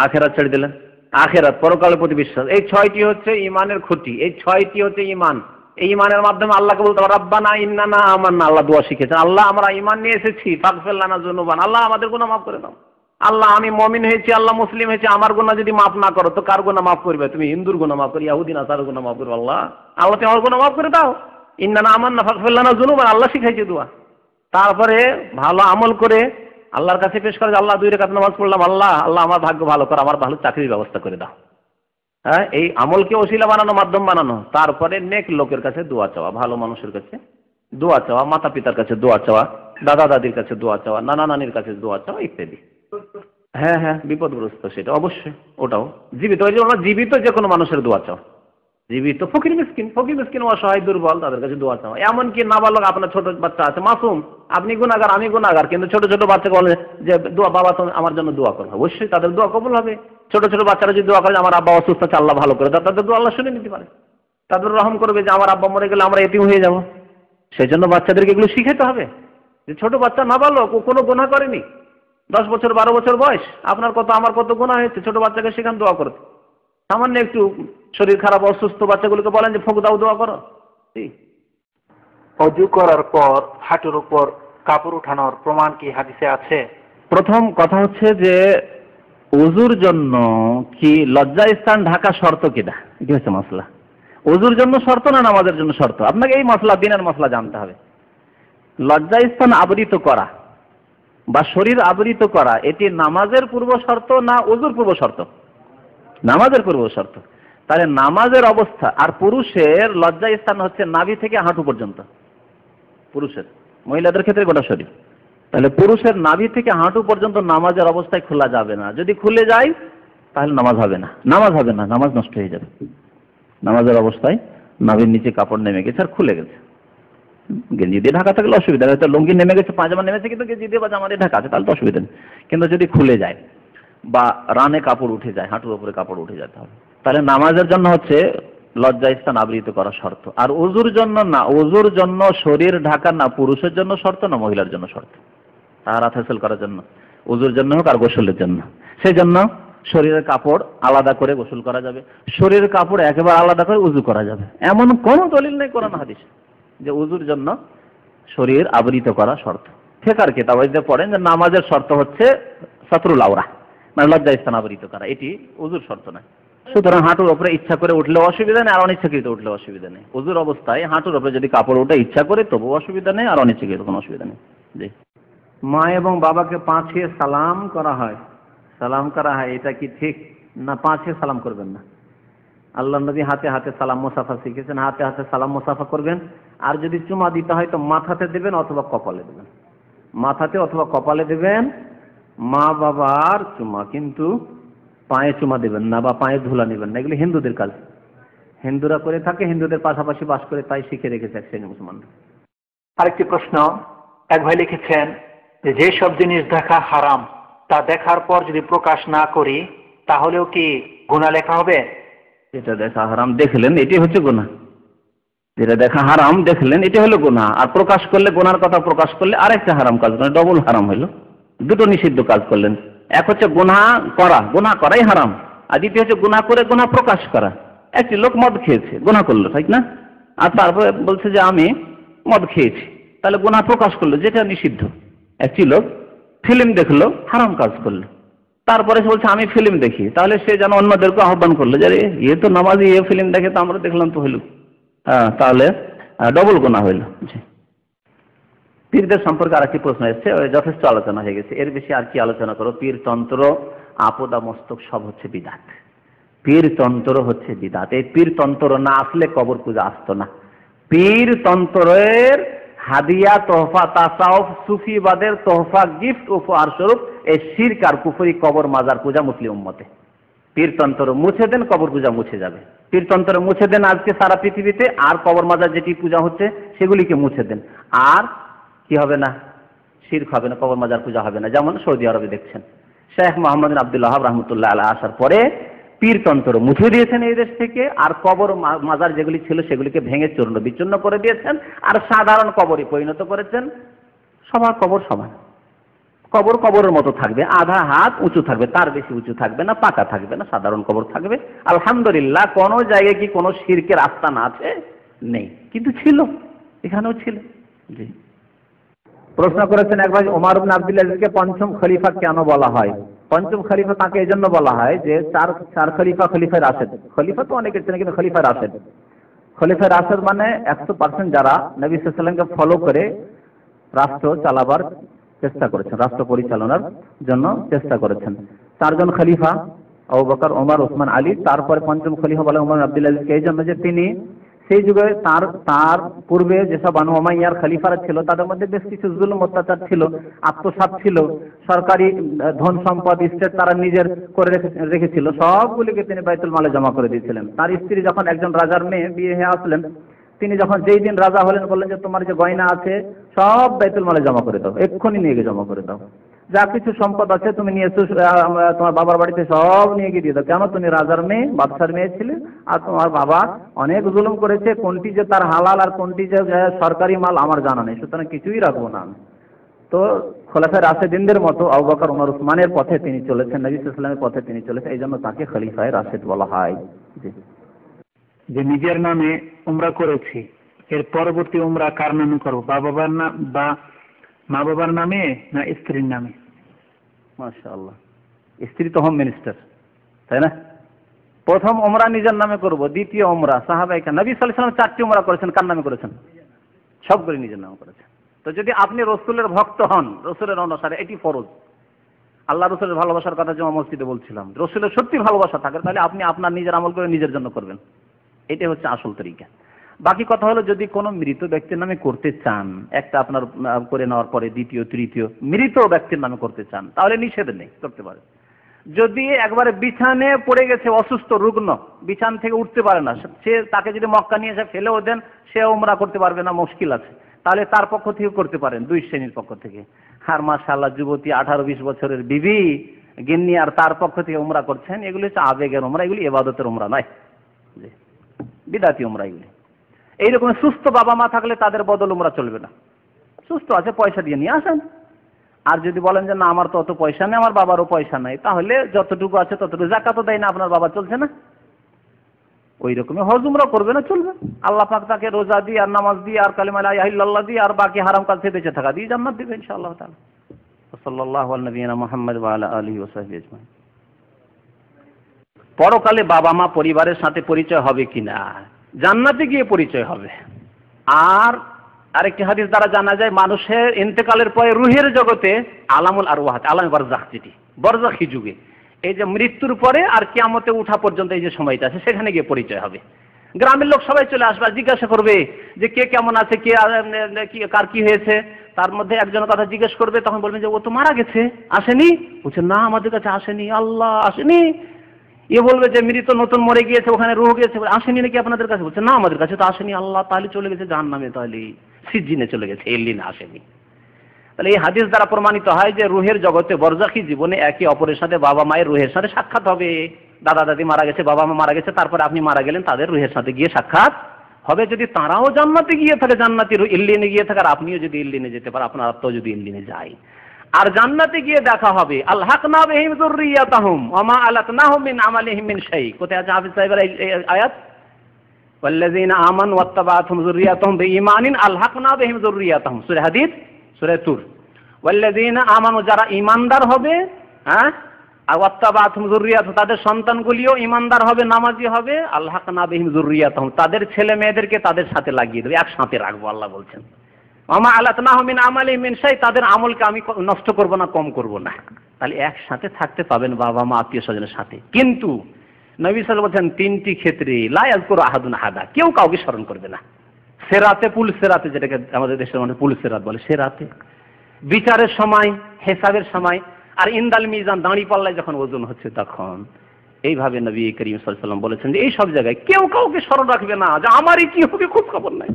[SPEAKER 1] আখেরাত ছেড়ে দিলেন, আখেরাত পরকালের প্রতি বিশ্বাস, এই 6টি হচ্ছে ইমানের খুঁটি, এই 6টি হচ্ছে ইমান। এই ইমানের মাধ্যমে আল্লাহকে বলতে হবে রাব্বানা ইন্নানা আমান্না, আল্লাহ দোয়া শিখেছেন, আল্লাহ আমরা ইমান নিয়ে এসেছি, ফাগফির লানা যুনুবান, আল্লাহ আমাদের গুনাহ মাফ করে দাও। আল্লাহ আমি মুমিন হয়েছি, আল্লাহ মুসলিম হয়েছি, আমার গুনাহ যদি মাফ না করো তো কার গুনাহ মাফ করবে? তুমি হিন্দুর গুনাহ মাফ করো, ইহুদি নাসারার গুনাহ মাফ করবে, আল্লাহ আল্লাহ তুমি আমার গুনাহ মাফ করে দাও। ইন্নানা আমান্না ফাগফির লানা যুনুবান, আল্লাহ শিখাইছে দোয়া। তারপরে ভালো আমল করে আল্লাহর কাছে পেশ করে, আল্লাহ 2 রাকাত নামাজ পড়লাম, আল্লাহ আল্লাহ আমার ভাগ্য ভালো করো, আমার ভালো চাকরির ব্যবস্থা করে দাও। হ্যাঁ, এই আমলকে ওসিলা বানানো, মাধ্যম বানানো। তারপরে নেক লোকের কাছে দোয়া চাওয়া, ভালো মানুষের কাছে দোয়া চাওয়া, মাতা পিতার কাছে দোয়া চাওয়া, দাদা দাদির কাছে দোয়া চাওয়া, নানা নানির কাছে দোয়া চাওয়া ইত্যাদি। হ্যাঁ হ্যাঁ, বিপদগ্রস্ত সেটা অবশ্যই, ওটাও জীবিত, ওই যে আমরা জীবিত যে কোনো মানুষের দোয়া চাওয়া, জীবিত ফকির মিসকিন অসহায় দুর্বল তাদের কাছে দোয়া চাওয়া। এমনকি নাবালক, আপনার ছোট বাচ্চা আছে মাসুম, আপনি গুনাহগার আমি গুনাহগার, কিন্তু ছোট ছোট বাচ্চাকে বলে যে দোয়া বাবা তুমি আমার জন্য দোয়া করো, অবশ্যই তাদের দোয়া কবুল হবে। ছোট ছোট বাচ্চারা যদি দোয়া করে আমার আব্বা অসুস্থ আছে আল্লাহ ভালো করে দাও, তাদের দোয়া আল্লাহ শুনে নিতে পারে, তাদের রহম করবে যে আমার আব্বা মরে গেলে আমরা এতিম হয়ে যাব। সেই জন্য বাচ্চাদেরকে এগুলো শিখাতে হবে যে ছোট বাচ্চা নাবালক, ও কোনো গুনাহ করেনি, 10 বছর 12 বছর বয়স, আপনার কত আমার কত গুনাহ হয়েছে, ছোট বাচ্চাকে সেখানে দোয়া করতে। সামান্য একটু শরীর খারাপ অসুস্থ বাচ্চাগুলোকে বলেন যে ফোক দাও, দোয়া করো।
[SPEAKER 3] অজু করার পর হাঁটুর উপর কাপড় উঠানোর প্রমাণ কি হাদিসে আছে?
[SPEAKER 1] প্রথম কথা হচ্ছে যে ওযুর জন্য কি লজ্জা স্থান ঢাকা শর্ত কিনা, এটি হচ্ছে মাসলা। ওযুর জন্য শর্ত না নামাজের জন্য শর্ত, আপনাকে এই মাসলা, দিনের মাসলা জানতে হবে। লজ্জা স্থান আবৃত করা বা শরীর আবৃত করা এটি নামাজের পূর্ব শর্ত না ওযুর পূর্ব শর্ত? নামাজের পূর্ব শর্ত। তাহলে নামাজের অবস্থা, আর পুরুষের লজ্জা স্থান হচ্ছে নাভি থেকে হাঁটু পর্যন্ত পুরুষের, মহিলাদের ক্ষেত্রে গোটা শরীর। তাহলে পুরুষের নাভি থেকে হাঁটু পর্যন্ত নামাজের অবস্থায় খোলা যাবে না, যদি খুলে যায় তাহলে নামাজ হবে না, নামাজ নষ্ট হয়ে যাবে। নামাজের অবস্থায় নাভির নিচে কাপড় নেমে গেছে আর খুলে গেছে, গেঞ্জি দিয়ে ঢাকা থাকলে অসুবিধা, হয়তো লুঙ্গি নেমে গেছে, পাজামা নেমেছে কিন্তু গেঞ্জি দিয়ে বা জামা দিয়ে ঢাকা আছে তাহলে তো অসুবিধা নেই। কিন্তু যদি খুলে যায় বা রানে কাপড় উঠে যায়, হাঁটুর উপরে কাপড় উঠে যেতে হবে, তাহলে নামাজের জন্য হচ্ছে লজ্জা স্থান আবৃত করা শর্ত। আর ওযুর জন্য না, ওযুর জন্য শরীর ঢাকা না পুরুষের জন্য শর্ত না মহিলার জন্য শর্ত, তাহারাত হাসিল করার জন্য, ওযুর জন্য হোক আর গোসলের জন্য। সেই জন্য শরীরের কাপড় আলাদা করে গোসল করা যাবে, শরীরের কাপড় একেবারে আলাদা করে উযু করা যাবে, এমন কোন দলিল নেই কোরআন হাদিসে যে ওযুর জন্য শরীর আবৃত করা শর্ত। ফিকহের কিতাবে পড়েন যে নামাজের শর্ত হচ্ছে সাতরুল আওরা, মানে লজ্জা স্থান আবৃত করা, এটি ওযুর শর্ত নয়। সুতরাং হাঁটুর উপরে ইচ্ছা করে উঠলে অসুবিধা নেই, আর অনিচ্ছাকৃত উঠলে অসুবিধা নেই। ওযুর অবস্থায় হাঁটুর উপরে যদি কাপড় উঠে ইচ্ছা করে তবু অসুবিধা নেই, আর অনিচ্ছাকৃত কোনো অসুবিধা নেই। জি। মা এবং বাবাকে পা ছুঁয়ে সালাম করা হয়, এটা কি ঠিক না? পা ছুঁয়ে সালাম করবেন না। আল্লাহ নবী হাতে হাতে সালাম মুসাফা শিখেছেন, হাতে হাতে সালাম মুসাফা করবেন। আর যদি চুমা দিতে হয় তো মাথাতে দেবেন অথবা কপালে দেবেন, মাথাতে অথবা কপালে দেবেন। মা বাবার চুমা, কিন্তু পায়ে চুমা দেবেন না বা পায়ে ধুলা নেবেন না, এগুলো হিন্দুদের কাজ, হিন্দুরা করে থাকে, হিন্দুদের পাশাপাশি বাস করে, তাই শিখে রেখেছে এক শ্রেণী মুসলমান।
[SPEAKER 3] আরেকটি প্রশ্ন, এক ভাই লিখেছেন যে যেসব জিনিস দেখা হারাম তা দেখার পর যদি প্রকাশ না করি তাহলেও কি গুনাহ লেখা হবে?
[SPEAKER 1] যেটা দেখা হারাম দেখলেন এটি হচ্ছে গুনাহ, যেটা দেখা হারাম দেখলেন এটি হলো গুনাহ, আর প্রকাশ করলে গুনার কথা প্রকাশ করলে আরেকটা হারাম কাজ করলেন, ডবল হারাম হইল, দুটো নিষিদ্ধ কাজ করলেন। এক হচ্ছে গুনাহ করাই হারাম, আর দ্বিতীয় হচ্ছে গুনাহ করে গুনাহ প্রকাশ করা। একটি লোক মদ খেয়েছে, গুনাহ করলো, ঠিক না? আর তারপরে বলছে যে আমি মদ খেয়েছি, তাহলে গুনাহ প্রকাশ করলো, যেটা নিষিদ্ধ। একটি লোক ফিল্ম দেখলো, হারাম কাজ করলো, তারপরে সে বলছে আমি ফিল্ম দেখি, তাহলে সে যেন অন্যদেরকে আহ্বান করলো যে এ তো নামাজি, এ ফিল্ম দেখে, তো আমরা দেখলাম তো হইল, তাহলে ডবল গুনাহ হইল। পীরদের সম্পর্কে আরেকটি প্রশ্ন এসেছে, যথেষ্ট আলোচনা হয়ে গেছে, এর বেশি আর কি আলোচনা করো? পীর তন্ত্র, আপদা মস্তক সব হচ্ছে বিদাত, পীর তন্ত্র হচ্ছে বিদাত। এই পীর তন্ত্র না আসলে কবর পূজা আসতো না। পীর তন্ত্রের হাদিয়া, তোহফা, তাসাউফ, সুফিবাদের তোহফা, গিফট, উপহার স্বরূপ এই শিরক আর কুফরি, কবর মাজার পূজা মুসলিম উম্মতে। পীরতন্ত্র মুছে দেন, কবর পূজা মুছে যাবে। পীরতন্ত্র মুছে দেন আজকে সারা পৃথিবীতে, আর কবর মাজার যেটি পূজা হচ্ছে সেগুলিকে মুছে দেন, আর কি হবে না,
[SPEAKER 2] শিরক হবে না, কবর মাজার পূজা হবে না, যেমন সৌদি আরবে দেখছেন শেখ মোহাম্মদ বিন আব্দুল ওয়াহাব রহমতুল্লাহ আলাইহি আসার পরে পীরতন্ত্র মুছে দিয়েছেন এই দেশ থেকে, আর কবর মাজার যেগুলি ছিল সেগুলিকে ভেঙে চূর্ণ বিচূর্ণ করে দিয়েছেন, আর সাধারণ কবরে পরিণত করেছেন। সবার কবর সমান, কবর কবরের মতো থাকবে, আধা হাত উঁচু থাকবে, তার বেশি উঁচু থাকবে না, পাকা থাকবে না, সাধারণ কবর থাকবে। আলহামদুলিল্লাহ কোনো জায়গায় কি কোনো শিরকের আস্তানা আছে? নেই, কিন্তু ছিল, এখানেও ছিল। জি। প্রশ্ন করেছেন এক ভাই, ওমর ইবনে আব্দুল আজিজকে পঞ্চম খলিফা কেন বলা হয়? পঞ্চম খলিফা তাকে এই জন্য বলা হয় যে চার খলিফা খলিফা রাশেদ, খলিফা তো অনেকের চেনে কিন্তু খলিফা রাশেদ, খলিফা রাশেদ মানে 100% যারা নবী সাল্লাল্লাহু আলাইহি ওয়াসাল্লামকে ফলো করে রাষ্ট্র চালাবার চেষ্টা করেছেন, রাষ্ট্র পরিচালনার জন্য চেষ্টা করেছেন। 4 জন খলিফা, আবু বকর, ওমর, ওসমান, আলী। তারপরে পঞ্চম খলিফা বলে ওমর ইবনে আব্দুল আজিজকে এই জন্য যে তিনি সেই যুগে তার পূর্বে যেসব বানু উমাইয়ার খলিফারা ছিল তাদের মধ্যে বেশ কিছু জুলুম অত্যাচার ছিল, আত্মসাৎ ছিল, সরকারি ধন সম্পদ স্টেট তারা নিজের করে রেখেছিল, সবগুলিকে তিনি বাইতুল মালে জমা করে দিয়েছিলেন। তার স্ত্রী যখন একজন রাজার মেয়ে বিয়ে হয়ে আসলেন, তিনি যখন যেই দিন রাজা হলেন বললেন যে তোমার যে গয়না আছে সব বাইতুল মালে জমা করে দাও, এক্ষুনি নিয়ে গিয়ে জমা করে দাও, যা কিছু সম্পদ আছে তুমি নিয়ে এসো তোমার বাবার বাড়িতে সব নিয়ে গিয়ে দিয়ে দাও, কেন তুমি রাজার মেয়ে, বাদশার মেয়ে ছিলে, আর তোমার বাবা অনেক জুলুম করেছে, কোনটি যে তার হালাল আর কোনটি যে সরকারি মাল আমার জানা নেই, সুতরাং কিছুই রাখবো না। তো খলিফায়ে রাশেদিনদের মতো আবু বকর, ওমর, ওসমানের পথে তিনি চলেছেন, নবী সাল্লাল্লাহু আলাইহি ওয়াসাল্লামের পথে তিনি চলেছেন, এই জন্য তাকে খলিফায়ে রাশেদ বলা হয়। জি।
[SPEAKER 3] যে নিজের নামে উমরা করেছি, এর পরবর্তী উমরা কার নামে করবো? বাবার নাম বা মা বাবার নামে না স্ত্রীর নামে?
[SPEAKER 2] মাশাআল্লাহ, স্ত্রী তো হোম মিনিস্টার, তাই না? প্রথম উমরা নিজের নামে করব, দ্বিতীয় উমরা সাহাবায়ে কেরাম, নবী সাল্লাল্লাহু আলাইহি ওয়াসাল্লাম 4টি উমরা করেছেন, কার নামে করেছেন? সবগুলি নিজের নামে করেছেন। তো যদি আপনি রাসূলের ভক্ত হন, রাসূলের অনুসারী, এটি ফরজ। আল্লাহ রাসূলের ভালোবাসার কথা যেমন মসজিদে বলছিলাম, রাসূলের সত্যি ভালোবাসা থাকে তাহলে আপনি আপনার নিজের আমল করে নিজের জন্য করবেন, এটাই হচ্ছে আসল তরিকা। বাকি কথা হলো যদি কোনো মৃত ব্যক্তির নামে করতে চান, একটা আপনার করে নেওয়ার পরে দ্বিতীয় তৃতীয় মৃত ব্যক্তির নামে করতে চান, তাহলে নিষেধ নেই, করতে পারে। যদি একবারে বিছানে পড়ে গেছে, অসুস্থ রুগ্ন, বিছান থেকে উঠতে পারে না, সে তাকে যদি মক্কা নিয়ে এসে ফেলেও দেন, সে উমরা করতে পারবে না, মুশকিল আছে, তাহলে তার পক্ষ থেকে করতে পারেন, 2 শ্রেণীর পক্ষ থেকে। আর মাশাআল্লাহ যুবতী 18-20 বছরের বিবি গিন্নি আর তার পক্ষ থেকে উমরা করছেন, এগুলি হচ্ছে আবেগের উমরা, এগুলি ইবাদতের উমরা নয়, বিদাতি উমরা এগুলি। এইরকম সুস্থ বাবা মা থাকলে তাদের বদল উমরা চলবে না, সুস্থ আছে পয়সা দিয়ে নিয়ে আসেন। আর যদি বলেন যে না আমার তো অত পয়সা নেই, আমার বাবারও পয়সা নেই, তাহলে যতটুকু আছে ততটুকু, যাকাতও দেয় না আপনার বাবা, চলছে না, ওই রকমই হজ উমরা করবে না, চলবে। আল্লাহ পাক তাকে রোজা দিয়ে আর নামাজ দিয়ে আর কালিমা লা ইলাহা ইল্লাল্লাহ দিয়ে আর বাকি হারাম কাজ থেকে বেঁচে থাকা দিয়ে জান্নাত দিবে ইনশাআল্লাহ তাআলা। সাল্লাল্লাহু আলা নবিয়িনা মুহাম্মদ ওয়া আলা আলিহি ওয়া সাহবিহি আজমাইন। পরকালে বাবা মা পরিবারের সাথে পরিচয় হবে কিনা? জান্নাতে গিয়ে পরিচয় হবে। আর আরেকটি হাদিস দ্বারা জানা যায় মানুষের ইন্তেকালের পরে রুহের জগতে আলামুল আরওয়াহ, আলামে বারজাখ, যেটি বারজাখী যুগে, এই যে মৃত্যুর পরে আর কিয়ামতে ওঠা পর্যন্ত এই যে সময়টা আছে, সেখানে গিয়ে পরিচয় হবে। গ্রামের লোক সবাই চলে আসবে, জিজ্ঞাসা করবে যে কে কেমন আছে, কে কার কি হয়েছে। তার মধ্যে একজনের কথা জিজ্ঞেস করবে, তখন বলবেন যে ও তো মারা গেছে, আসেনি। বলছে না আমাদের কাছে আসেনি, আল্লাহ আসেনি। এ বলবে যে মৃত নতুন মরে গিয়েছে, ওখানে রুহ গিয়েছে, আসেনি নাকি আপনাদের কাছে? বলছে না আমাদের কাছে তো আসেনি। আল্লাহ, তাহলে চলে গেছে জাহান্নামে, তাহলে সিজ্জিনে চলে গেছে, এল্লিনে আসেনি। তাহলে এই হাদিস দ্বারা প্রমাণিত হয় যে রুহের জগতে বরজাখী জীবনে একে অপরের সাথে বাবা মায়ের রুহের সাথে সাক্ষাৎ হবে। দাদা দাদি মারা গেছে, বাবা মা মারা গেছে, তারপরে আপনি মারা গেলেন, তাদের রুহের সাথে গিয়ে সাক্ষাৎ হবে। যদি তারাও জান্নাতে গিয়ে থাকে, জান্নাতি ইল্লিনে গিয়ে থাকে, আর আপনিও যদি ইল্লিনে যেতে পারেন, আপনার আত্মাও যদি ইল্লিনে যায়, আর জান্নাতে গিয়ে দেখা হবে আলহাকনা বিহিম যুররিয়াতাহুম ওয়া মা আলাতনাহুম মিন আমালিহিম মিন শাই। কোথায় আছে হাফেজ সাহেবের এই আয়াত? ওয়াল্লাযিনা আমানু ওয়াত্তাবাআতুহুম যুররিয়াতুহুম বিঈমানিন আলহাকনা বিহিম যুররিয়াতাহুম, সূরা হাদীদ, সূরা তুর। ওয়াল্লাযিনা আমানু, যারা ঈমানদার হবে, হ্যাঁ, আর ওয়াত্তাবাআতুহুম যুররিয়াতুহুম, তাদের সন্তানগুলিও ঈমানদার হবে, নামাজি হবে, আলহাকনা বিহিম যুররিয়াতাহুম, তাদের ছেলে মেয়েদেরকে তাদের সাথে লাগিয়ে দেবে, একসাথে রাখবো, আল্লাহ বলছেন। আমা আলাতনাহুম মিন আমালিহিম মিন শাই, তাদের আমলকে আমি নষ্ট করব না, কম করব না। তাহলে একসাথে থাকতে পাবেন বাবা মা আত্মীয় স্বজনের সাথে। কিন্তু নবী সাল্লাল্লাহু আলাইহি ওয়াসাল্লাম বলেছেন 3টি ক্ষেত্রে লা ইয়াযকুরু আহাদুন আহাদা, কেউ কাউকে স্মরণ করবে না। সেরাতে, পুল সেরাতে, যেটাকে আমাদের দেশের মানুষ পুল সেরাত বলে, সেরাতে বিচারের সময়, হিসাবের সময়, আর ইনদাল মিজান, দাঁড়ি পাল্লায় যখন ওজন হচ্ছে তখন। এইভাবে নবী করিম সাল্লাল্লাহু আলাইহি ওয়াসাল্লাম বলেছেন যে এই সব জায়গায় কেউ কাউকে স্মরণ রাখবে না, যে আমারই কি হবে খোঁজ খবর নাই।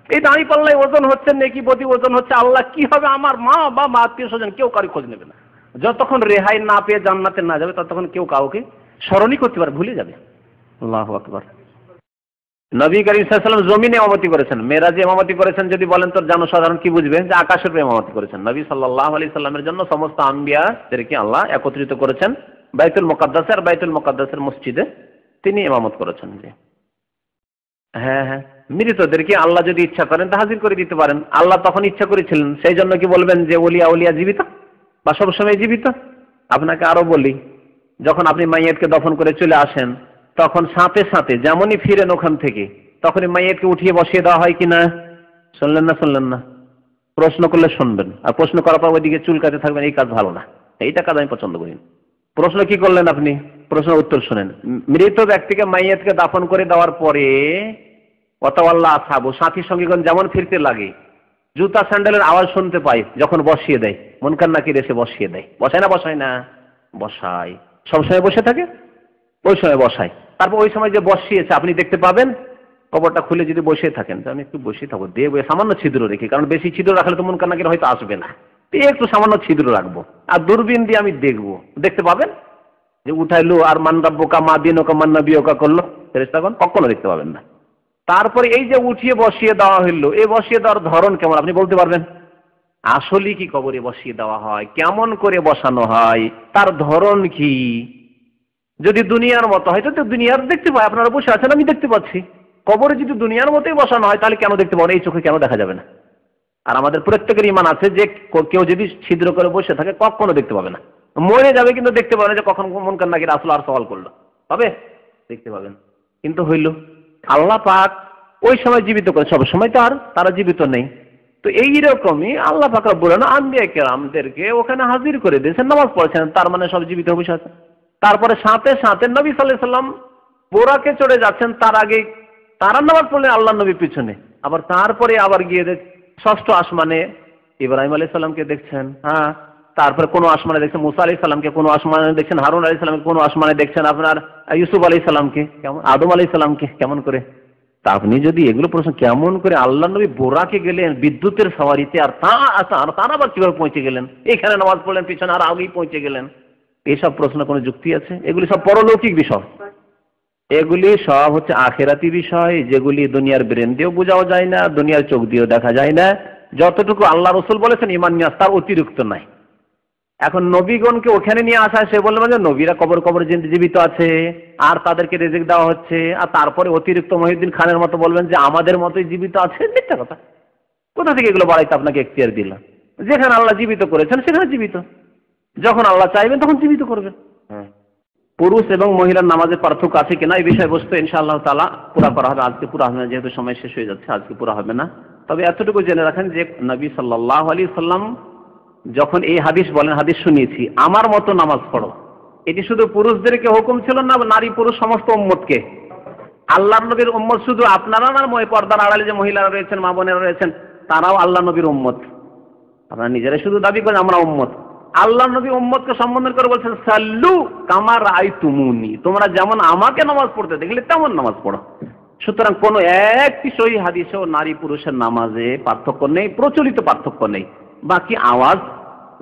[SPEAKER 1] এই দাঁড়িয়ে পাল্লায় ওজন হচ্ছে, নেকি প্রতি ওজন হচ্ছে, আল্লাহ কি হবে আমার মা বা আত্মীয় স্বজন কেউ কারো খোঁজ নেবে না। যতক্ষণ রেহাই না পেয়ে জান্নাতে না যাবে ততক্ষণ কেউ কাউকে স্মরণই করতে পারে, ভুলে যাবে। আল্লাহু আকবার। নবী করিম সাল্লাল্লাহু আলাইহি ওয়াসাল্লাম জমিনে ইমামতি করেছেন, মেরাজে ইমামতি করেছেন। যদি বলেন তো জনসাধারণ কি বুঝবে যে আকাশের উপরে ইমামতি করেছেন। নবী সাল্লাল্লাহু আলাইহি সাল্লামের জন্য সমস্ত আম্বিয়াদেরকে আল্লাহ একত্রিত করেছেন বাইতুল মুকাদ্দাসে, আর বাইতুল মুকাদ্দাসের মসজিদে তিনি ইমামত করেছেন। যে হ্যাঁ হ্যাঁ, মৃতদেরকে আল্লাহ যদি ইচ্ছা করেন তা হাজির করে দিতে পারেন। আল্লাহ তখন ইচ্ছা করেছিলেন, সেই জন্য কি বলবেন যে ওলিয়া উলিয়া জীবিত বা সবসময় জীবিত? আপনাকে আরো বলি, যখন আপনি মাইয়াতকে দফন করে চলে আসেন তখন সাথে সাথে যেমনই ফিরেন ওখান থেকে তখনই মাইয়াতকে উঠিয়ে বসিয়ে দেওয়া হয় কিনা? শুনলেন না? শুনলেন না? প্রশ্ন করলে শুনবেন, আর প্রশ্ন করার পর ওইদিকে চুলকাতে থাকবেন, এই কাজ ভালো না, এইটা কাজ আমি পছন্দ করি না। প্রশ্ন কি করলেন আপনি? প্রশ্ন উত্তর শুনেন। মৃত ব্যক্তিকে মাইয়াতকে দাফন করে দেওয়ার পরে ওয়াতাওয়াল্লা আসহাবু, সাথী সঙ্গীগণ যেমন ফিরতে লাগে, জুতা স্যান্ডেলের আওয়াজ শুনতে পাই যখন বসিয়ে দেয়, মুনকার নাকির এসে বসিয়ে দেয়। বসায় না? বসায় না? বসায়। সবসময় বসে থাকে? ওই সময় বসায়। তারপর ওই সময় যে বসিয়েছে আপনি দেখতে পাবেন। কবরটা খুলে যদি বসে থাকেন, আমি একটু বসে থাকবো, দেখবো সামান্য ছিদ্র রেখে, কারণ বেশি ছিদ্র রাখলে তো মুনকার নাকির হয়তো আসবে না, একটু সামান্য ছিদ্র রাখবো, আর দূরবীন দিয়ে আমি দেখবো, দেখতে পাবেন যে উঠাইলো আর মান রাব্বুকা মা দিনুকা মান নাবিয়ুকা করলো, ফেরেশতাগণ কখনো দেখতে পাবেন না। তারপরে এই যে উঠিয়ে বসিয়ে দেওয়া হইলো, এই বসিয়ে দেওয়ার ধরন কেমন আপনি বলতে পারবেন? আসলে কি কবরে বসিয়ে দেওয়া হয়, কেমন করে বসানো হয়, তার ধরন কি? যদি দুনিয়ার মতো হয় তো দুনিয়ার দেখতে পাই, আপনারা বসে আছেন আমি দেখতে পাচ্ছি। কবরে যদি দুনিয়ার মতোই বসানো হয় তাহলে কেন দেখতে পাবেন? এই চোখে কেন দেখা যাবে না? আর আমাদের প্রত্যেকের ঈমান আছে যে কেউ যদি ছিদ্র করে বসে থাকে কখনো দেখতে পাবে না, মরে যাবে কিন্তু দেখতে পাবে না যে কখন মুনকার নাকির আসলো আর সওয়াল করলো, পাবে? দেখতে পাবেন। কিন্তু হইল আল্লাহ পাক ওই সময় জীবিত করে, সব সময় তো আর তারা জীবিত নেই। তো এইরকমই আল্লাহ পাক রব্বুল আলামিন আম্বিয়া কেরামদেরকে ওখানে হাজির করে দিয়েছেন, নামাজ পড়েছেন, তার মানে সব জীবিত বসে আছে। তারপরে সাথে সাথে নবী সাল্লাল্লাহু আলাইহি সাল্লাম বোরাকে চড়ে যাচ্ছেন, তার আগে তারা নামাজ পড়লেন আল্লাহ নবীর পিছনে। আবার তারপরে আবার গিয়ে ষষ্ঠ আসমানে ইব্রাহিম আলাইহিস সালামকে দেখছেন, হ্যাঁ, তারপরে কোনো আসমানে দেখছেন মুসা আলাইহিস সালামকে, কোনো আসমানে দেখছেন হারুন আলাইহিস সালামকে, কোনো আসমানে দেখছেন আপনার ইউসুফ আলাইহিস সালামকে, কেমন আদম আলাইহিস সালামকে, কেমন করে? তা আপনি যদি এগুলো প্রশ্ন কেমন করে আল্লাহ নবী বোরাকে গেলেন বিদ্যুতের সওয়ারিতে, আর তারা আবার কিভাবে পৌঁছে গেলেন, এখানে নামাজ পড়লেন পিছনে আর আগেই পৌঁছে গেলেন, এইসব প্রশ্ন কোনো যুক্তি আছে? এগুলি সব পরলৌকিক বিষয়, এগুলি সব হচ্ছে আখেরাতি বিষয়, যেগুলি দুনিয়ার ব্রেন দিয়েও বোঝাও যায় না, দুনিয়ার চোখ দিয়েও দেখা যায় না। যতটুকু আল্লাহ রসুল বলেছেন ঈমান নিয়ে তার অতিরিক্ত নাই। এখন নবীগণকে ওখানে নিয়ে আসা, সে বললেন যে নবীরা কবর কবর জীবিত আছে আর তাদেরকে রিজিক দেওয়া হচ্ছে, আর তারপরে অতিরিক্ত মহিউদ্দিন খানের মতো বলবেন যে আমাদের মতোই জীবিত আছে। মিথ্যা কথা। কোথা থেকে এগুলো বাড়াইতে আপনাকে এখতিয়ার দিলাম? যেখানে আল্লাহ জীবিত করেছেন সেখানে জীবিত, যখন আল্লাহ চাইবেন তখন জীবিত করবেন। পুরুষ এবং মহিলার নামাজের পার্থক্য আছে কিনা এই বিষয়বস্তু ইনশাআল্লাহ তাআলা পুরা করা হবে। আজকে পুরা হবে না, যেহেতু সময় শেষ হয়ে যাচ্ছে, আজকে পুরা হবে না। তবে এতটুকু জেনে রাখেন যে নবী সাল্লাল্লাহু আলাইহি সাল্লাম যখন এই হাদিস বলেন, হাদিস শুনিয়েছি আমার মতো নামাজ পড়ো, এটি শুধু পুরুষদেরকে হুকুম ছিল না, নারী পুরুষ সমস্ত উম্মতকে। আল্লাহর নবীর উম্মত শুধু আপনারা না, পর্দার আড়ালে যে মহিলারা রয়েছেন, মা বোনেরা রয়েছেন, তারাও আল্লাহ নবীর উম্মত। আপনারা নিজেরাই শুধু দাবি করেন আমরা উম্মত। আল্লাহ নবী উম্মতকে সম্বোধন করে বলছেন সাল্লু কামা রাআইতুমুনি, তোমরা যেমন আমাকে নামাজ পড়তে দেখলে তেমন নামাজ পড়ো। সুতরাং কোন একটি সহিহ হাদিসেও নারী পুরুষের নামাজে পার্থক্য নেই, প্রচলিত পার্থক্য নেই। বাকি আওয়াজ,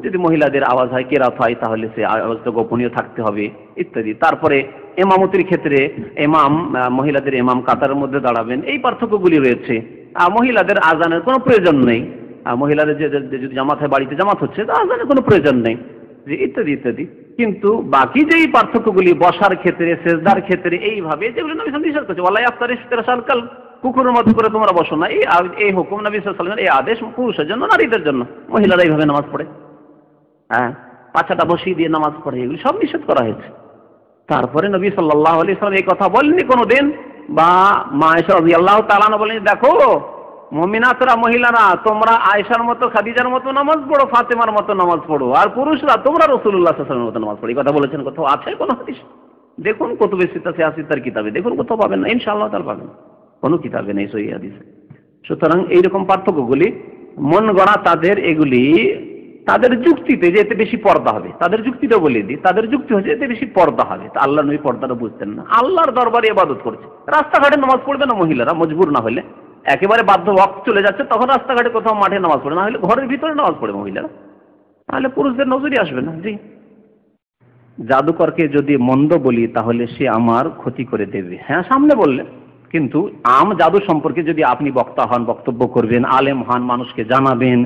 [SPEAKER 1] যদি মহিলাদের আওয়াজ হয়, কেরাত হয়, তাহলে সে আওয়াজটা গোপনীয় থাকতে হবে ইত্যাদি। তারপরে ইমামতির ক্ষেত্রে মহিলাদের ইমাম কাতারের মধ্যে দাঁড়াবেন, এই পার্থক্যগুলি রয়েছে। মহিলাদের আজানের কোনো প্রয়োজন নেই, মহিলাদের যদি জামাত হয়, বাড়িতে জামাত হচ্ছে, তা আজানের কোনো প্রয়োজন নেই, ইত্যাদি ইত্যাদি। কিন্তু বাকি যে এই পার্থক্যগুলি বসার ক্ষেত্রে, সেজদার ক্ষেত্রে, এইভাবে যেগুলো নবী সাল্লাল্লাহু আলাইহি ওয়াসাল্লাম নিষেধ করেছে, ওয়ালা ইফতারিশ তিরাসাল কুকুরের মতো করে তোমরা বসো না, এই হুকুম নবী সাল্লাল্লাহু আলাইহি ওয়াসাল্লাম, এই আদেশ পুরুষের জন্য, নারীদের জন্য। মহিলারা এইভাবে নামাজ পড়ে, হ্যাঁ, পাছাটা বসিয়ে দিয়ে নামাজ পড়ে, এগুলি সব নিষেধ করা হয়েছে। তারপরে নবী সাল্লাল্লাহু আলাইহি ওয়াসাল্লাম এই কথা বলেননি কোনোদিন, বা মা আয়েশা রাদিয়াল্লাহু তাআলা আনহা বলেন, দেখো মুমিনাতরা মহিলারা তোমরা আয়েশার মতো, খাদিজার মতো নামাজ পড়ো, ফাতেমার মতো নামাজ পড়ো, আর পুরুষরা তোমরা রাসূলুল্লাহ সাল্লাল্লাহু আলাইহি ওয়াসাল্লামের মতো নামাজ পড়ো। এই কথা বলেছেন কোথাও আছে? কোন হাদিস দেখুন, কুতুবে সিত্তা সিয়াসিতার কিতাবে দেখুন, কোথাও পাবেন না, ইনশাআল্লাহ তাআলা পাবেন, কোনো কিতাবে নেই সহিহ হাদিসে। সুতরাং এইরকম পার্থক্যগুলি মন গড়া, তাদের এগুলি তাদের যুক্তিতে যে এতে বেশি পর্দা হবে, তাদের যুক্তিটা বলে দিই, তাদের যুক্তি হচ্ছে এতে বেশি পর্দা হবে। তা আল্লাহ নবী পর্দাটা বুঝতেন না, আল্লাহর দরবারে ইবাদত করছে, রাস্তাঘাটে নামাজ পড়বে না মহিলারা মজবুর না হলে,
[SPEAKER 2] একেবারে বাধ্য ওয়াক্ত চলে যাচ্ছে তখন রাস্তাঘাটে কোথাও মাঠে নামাজ পড়ে, না হলে ঘরের ভিতরে নামাজ পড়ে মহিলারা, তাহলে পুরুষদের নজরই আসবে না। জি, জাদুকরকে যদি মন্দ বলি তাহলে সে আমার ক্ষতি করে দেবে, হ্যাঁ সামনে বললে, কিন্তু জাদু সম্পর্কে যদি আপনি বক্তা হন, বক্তব্য করবেন, আলেম হন, মানুষকে জানাবেন,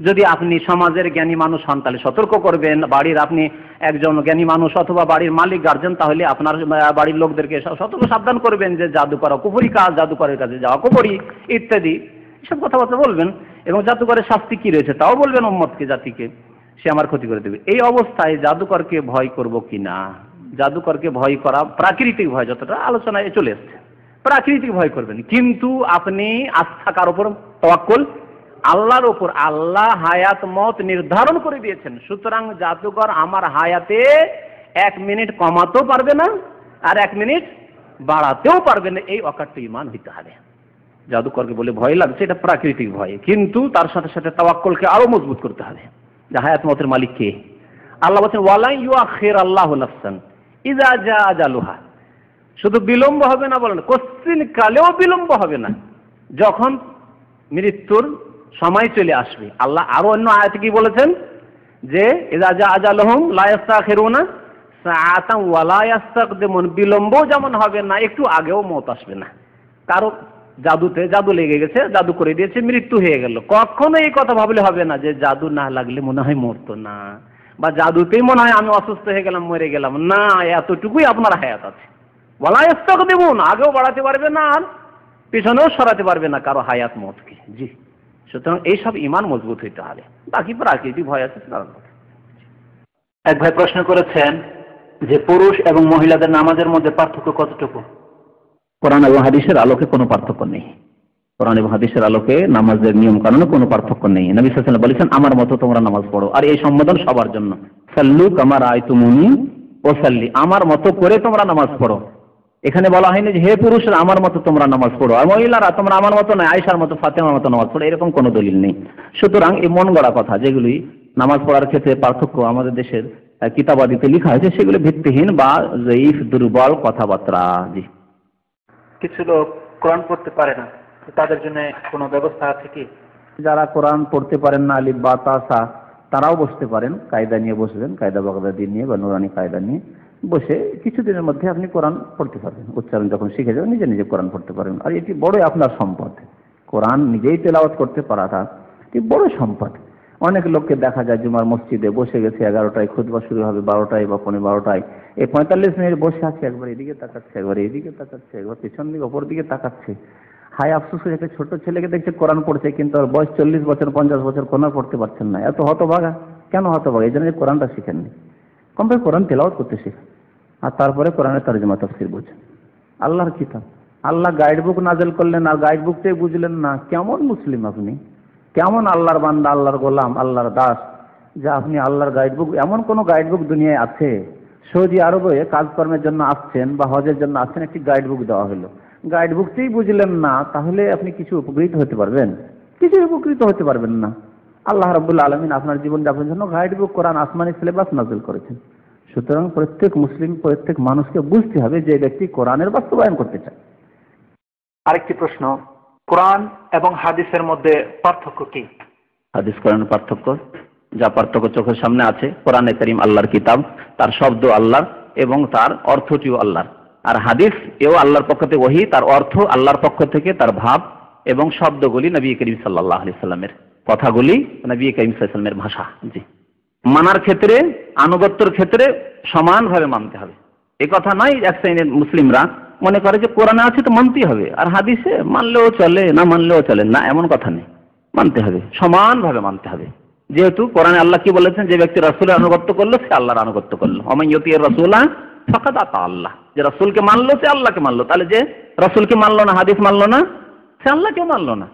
[SPEAKER 2] যদি আপনি সমাজের জ্ঞানী মানুষ হন তাহলে সতর্ক করবেন, বাড়ির আপনি একজন জ্ঞানী মানুষ অথবা বাড়ির মালিক গার্জেন তাহলে আপনার বাড়ির লোকদেরকে সতর্ক সাবধান করবেন যে জাদু করা কুফরি কাজ, জাদুকরের কাছে যাওয়া কুফরি ইত্যাদি এসব কথাবার্তা বলবেন, এবং জাদুকরের শাস্তি কি রয়েছে তাও বলবেন উম্মতকে, জাতিকে, সে আমার ক্ষতি করে দেবে। এই অবস্থায় জাদুকরকে ভয় করব কিনা? জাদুকরকে ভয় করা প্রাকৃতিক ভয়, যতটা আলোচনায় চলে এসছে, প্রাকৃতিক ভয় করবেন, কিন্তু আপনি আস্থা কার উপর? তাওয়াক্কুল আল্লাহর উপর। আল্লাহ হায়াত মত নির্ধারণ করে দিয়েছেন, সুতরাং জাদুকর আমার হায়াতে 1 মিনিট কমাতেও পারবে না আর 1 মিনিট বাড়াতেও পারবে না, এই অকাট্য ঈমান হইতে হবে। জাদুকরকে বলে ভয় লাগছে, এটা প্রাকৃতিক ভয়, কিন্তু তার সাথে সাথে তাওয়াক্কুলকে আরো মজবুত করতে হবে যে হায়াত মতের মালিক কে? আল্লাহ বলছেন ওয়ালা ইউআখির আল্লাহু নাফসান ইযা জা আজালুহা, শুধু বিলম্ব হবে না বলেন, কোশ্চিন কালেও বিলম্ব হবে না যখন মৃত্যুর সময় চলে আসবে। আল্লাহ আরো অন্য আয়াতে কি বলেছেন যে ইযা জা আজালুহুম লা ইস্তাখিরুনা সাআতান ওয়া লা ইস্তাকদিমুন, বিলম্ব যেমন হবে না একটু আগেও মত আসবে না। কারো জাদু লেগে গেছে, জাদু করে দিয়েছে, মৃত্যু হয়ে গেল, কখনো এই কথা ভাবলে হবে না যে জাদু না লাগলে মনে হয় মরতো না, বা জাদুতেই মনে হয় আমি অসুস্থ হয়ে গেলাম, মরে গেলাম না, এতটুকুই আপনার হায়াত আছে। ওয়ালা ইস্তাকদিমুন, আগেও বাড়াতে পারবে না আর পিছনেও সরাতে পারবে না কারো হায়াত মতকে। জি, সুতরাং এইসব ঈমান মজবুত হইতে হবে, বাকি প্রাকৃতিক ভয় আছে।
[SPEAKER 3] এক ভাই প্রশ্ন করেছেন যে পুরুষ এবং মহিলাদের নামাজের মধ্যে পার্থক্য কতটুকু?
[SPEAKER 2] কোরআন এবং হাদিসের আলোকে কোনো পার্থক্য নেই। কোরআন এবং হাদিসের আলোকে নামাজের নিয়ম কানুনে কোনো পার্থক্য নেই। নবী সাল্লাল্লাহু আলাইহি ওয়াসাল্লাম বলেছেন আমার মতো তোমরা নামাজ পড়ো, আর এই সম্বোধন সবার জন্য, সাল্লু কামা রাআইতুমুনি ওয়াসাল্লি, আমার মতো করে তোমরা নামাজ পড়ো। এখানে বলা হয়নি যে হে পুরুষরা আমার মতো তোমরা নামাজ পড়ো, আর মহিলারা তোমরা আমার মতো নয়, আয়েশার মতো, ফাতেমার মতো নামাজ পড়ো, এরকম কোনো দলিল নেই। সুতরাং এই মন গড়া কথা যেগুলি নামাজ পড়ার ক্ষেত্রে পার্থক্য আমাদের দেশের কিতাবাদিতে লেখা হয়েছে, সেগুলো ভিত্তিহীন বা জয়ীফ দুর্বল কথাবার্তা। জি,
[SPEAKER 3] কিছু লোক কোরআন পড়তে পারে না, তাদের জন্য কোনো ব্যবস্থা আছে কি?
[SPEAKER 2] যারা কোরআন পড়তে পারেন না, আলিফ বা তা সা, তারাও বসতে পারেন, কায়দা নিয়ে বসবেন, কায়দা বাগদাদি নিয়ে বা নুরানি কায়দা নিয়ে বসে কিছুদিনের মধ্যে আপনি কোরআন পড়তে পারবেন। উচ্চারণ যখন শিখে যাবেন নিজে নিজে কোরআন পড়তে পারবেন, আর এটি বড়ই আপনার সম্পদ। কোরআন নিজেই তেলাওয়াত করতে পারাটা এটি বড় সম্পদ। অনেক লোককে দেখা যায় জুমার মসজিদে বসে গেছে 11টায়, খুতবা শুরু হবে 12টায় বা 12:15টায়, এই 45 মিনিট বসে আছে, একবার এদিকে তাকাচ্ছে, একবার এদিকে তাকাচ্ছে, একবার পিছন দিকে অপর দিকে তাকাচ্ছে। হায় আফসোস, একটা ছোট ছেলেকে দেখছে কোরআন পড়ছে, কিন্তু আর বয়স 40 বছর 50 বছর কোরআন পড়তে পারছেন না। এত হতভাগা কেন? হতভাগা এই জন্য যে কোরআনটা শিখেননি। কমপক্ষে কোরআন তেলাওয়াত করতে শিখেন, আর তারপরে কোরআনের তরজমা তাফসীর বুঝেন। আল্লাহর কিতাব, আল্লাহ গাইড বুক নাজেল করলেন আর গাইড বুকটাই বুঝলেন না, কেমন মুসলিম আপনি? কেমন আল্লাহর বান্দা, আল্লাহর গোলাম, আল্লাহর দাস যে আপনি আল্লাহর গাইড বুক, এমন কোন গাইড বুক দুনিয়ায় আছে? সৌদি আরবে কাজকর্মের জন্য আসছেন বা হজের জন্য আসছেন, একটি গাইড বুক দেওয়া হলো, গাইড বুকটাই বুঝলেন না, তাহলে আপনি কিছু উপকৃত হতে পারবেন? কিছু উপকৃত হতে পারবেন না। আল্লাহ রাব্বুল আলামিন আপনার জীবনযাপনের জন্য গাইড বুক কোরআন আসমানি সিলেবাস নাযিল করেছেন। সুতরাং প্রত্যেক মুসলিম, প্রত্যেক মানুষকে বুঝতে হবে যে ব্যক্তি কোরআনের বাস্তবায়ন করতে চায়।
[SPEAKER 3] আরেকটি প্রশ্ন, কোরআন এবং হাদিসের মধ্যে পার্থক্য কি?
[SPEAKER 2] হাদিস কোরআনের পার্থক্য, যা পার্থক্য চোখের সামনে আছে। কোরআনে কারীম আল্লাহর কিতাব, তার শব্দ আল্লাহর এবং তার অর্থটিও আল্লাহর। আর হাদিস এও আল্লাহর পক্ষ থেকে ওহী, তার অর্থ আল্লাহর পক্ষ থেকে, তার ভাব এবং শব্দগুলি নবী করিম সাল্লাল্লাহু আলাইহি সাল্লামের কথাগুলি, নবী করিম সাল্লাল্লাহু আলাইহি সাল্লামের ভাষা। জি, মানার ক্ষেত্রে, আনুগত্যের ক্ষেত্রে সমানভাবে মানতে হবে। এ কথা নয় এক শ্রেণীর মুসলিমরা মনে করে যে কোরআনে আছে তো মানতেই হবে, আর হাদিসে মানলেও চলে না মানলেও চলে না, এমন কথা নেই। মানতে হবে, সমানভাবে মানতে হবে। যেহেতু কোরআনে আল্লাহ কি বলেছেন, যে ব্যক্তি রাসূলের আনুগত্য করলো সে আল্লাহর আনুগত্য করলো। ওমান ইউতির রাসূলা ফাকাদ আতা আল্লাহ, যে রাসূলকে মানলো সে আল্লাহকে মানলো। তাহলে যে রাসূলকে মানলো না, হাদিস মানলো না, সে আল্লাহকেও মানলো না।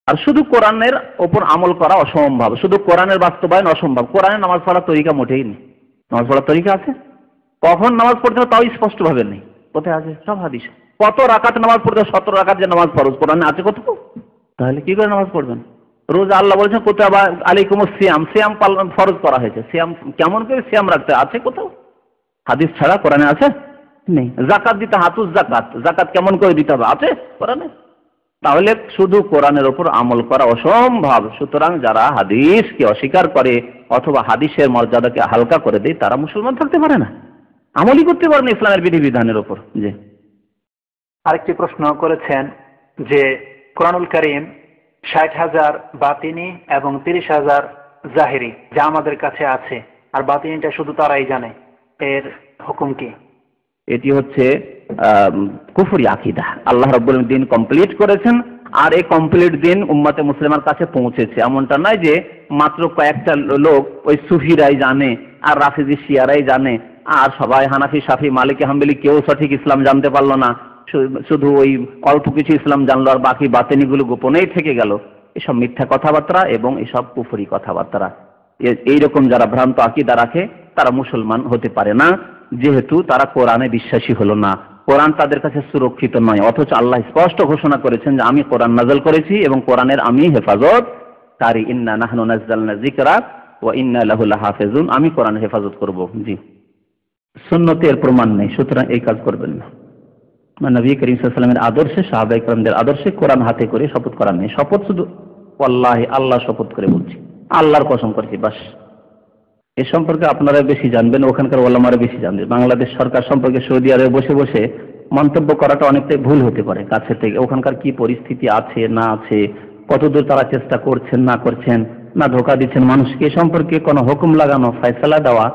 [SPEAKER 2] আর শুধু কোরআনের ওপর আমল করা অসম্ভব, শুধু কোরআনের বাস্তবায়ন অসম্ভব। কোরআনে নামাজ পড়ার তরিকা মোটেই নেই। নামাজ পড়ার তরিকা আছে, কখন নামাজ পড়তে হবে তাও স্পষ্টভাবে নেই। কোথায় আছে? সব হাদিস। কত রাকাত নামাজ পড়তে? 17 রাকাত যে নামাজ ফরজ, কোরআনে আছে কত? তাহলে কি করে নামাজ পড়বেন? রোজ আল্লাহ বলেছেন কুতিবা আলাইকুমুস সিয়াম, সিয়াম পালন ফরজ করা হয়েছে। সিয়াম কেমন করে সিয়াম রাখতে আছে কোথাও? হাদিস ছাড়া কোরআনে আছে? নেই। যাকাত দিতে, হাতুস যাকাত, যাকাত কেমন করে দিতে হবে আছে কোরআনে? তাহলে শুধু কোরআনের ওপর আমল করা অসম্ভব। সুতরাং যারা হাদিসকে অস্বীকার করে অথবা হাদিসের মর্যাদাকে হালকা করে দেয় তারা মুসলমান থাকতে পারে না, আমলই করতে পারে না ইসলামের বিধিবিধানের ওপর। জি,
[SPEAKER 3] আরেকটি প্রশ্ন করেছেন যে কোরআনুল কারীম 60,000 বাতিনি এবং 30,000 জাহিরি যা আমাদের কাছে আছে, আর বাতিনিটা শুধু তারাই জানে, এর হুকুম কি?
[SPEAKER 2] এটি হচ্ছে কুফরি আকীদা। আল্লাহ রাব্বুল আলামিন দিন কমপ্লিট করেছেন, আর এই কমপ্লিট দিন উম্মতে মুসলিমার কাছে পৌঁছেছে। এমনটা নয় যে মাত্র কয়েকটা লোক ওই সুফিরাই জানে আর রাফিজি শিয়ারাই জানে, আর সবাই হানাফি শাফি মালিকি হাম্বলি কেউ সঠিক ইসলাম জানতে পারলো না, শুধু ওই অল্প কিছু ইসলাম জানলো আর বাকি বাতিনিগুলো গোপনেই থেকে গেল। এসব মিথ্যা কথাবার্তা এবং এসব কুফরি কথাবার্তা। এইরকম যারা ভ্রান্ত আকীদা রাখে তারা মুসলমান হতে পারে না, যেহেতু তারা কোরআনে বিশ্বাসী হলো না। কোরআন তাদের কাছে সুরক্ষিত নয়, অথচ আল্লাহ স্পষ্ট ঘোষণা করেছেন যে আমি কোরআন নাযিল করেছি এবং কোরআনের আমি হেফাজত কারি, ইন্না নাহনু নাযালনা যিকরা ওয়া ইন্না লাহু লাহাফিজুন, আমি কোরআন হেফাজত করব। জি, সুন্নতের প্রমাণ নেই, সুতরাং এই কাজ করবেন না। নবী করিম সাল্লাল্লাহু আলাইহি ওয়াসাল্লামের আদর্শে, সাহাবায়ে কেরামদের আদর্শে কোরআন হাতে করে শপথ করা নেই। শপথ শুধু ওয়াল্লাহি, আল্লাহ শপথ করে বলছি, আল্লাহর কসম করছি, বাস। এ সম্পর্কে আপনারা বেশি জানবেন, ওখানকার ওলামারা বেশি জানবেন। বাংলাদেশ সরকার সম্পর্কে সৌদি আরবে বসে বসে মন্তব্য করাটা অনেকটাই ভুল হতে পারে কাছে থেকে। ওখানকার কি পরিস্থিতি আছে না আছে, কতদূর তারা চেষ্টা করছেন না করছেন, না ধোঁকা দিচ্ছেন মানুষকে, এ সম্পর্কে কোনো হুকুম লাগানো, ফয়সালা দেওয়া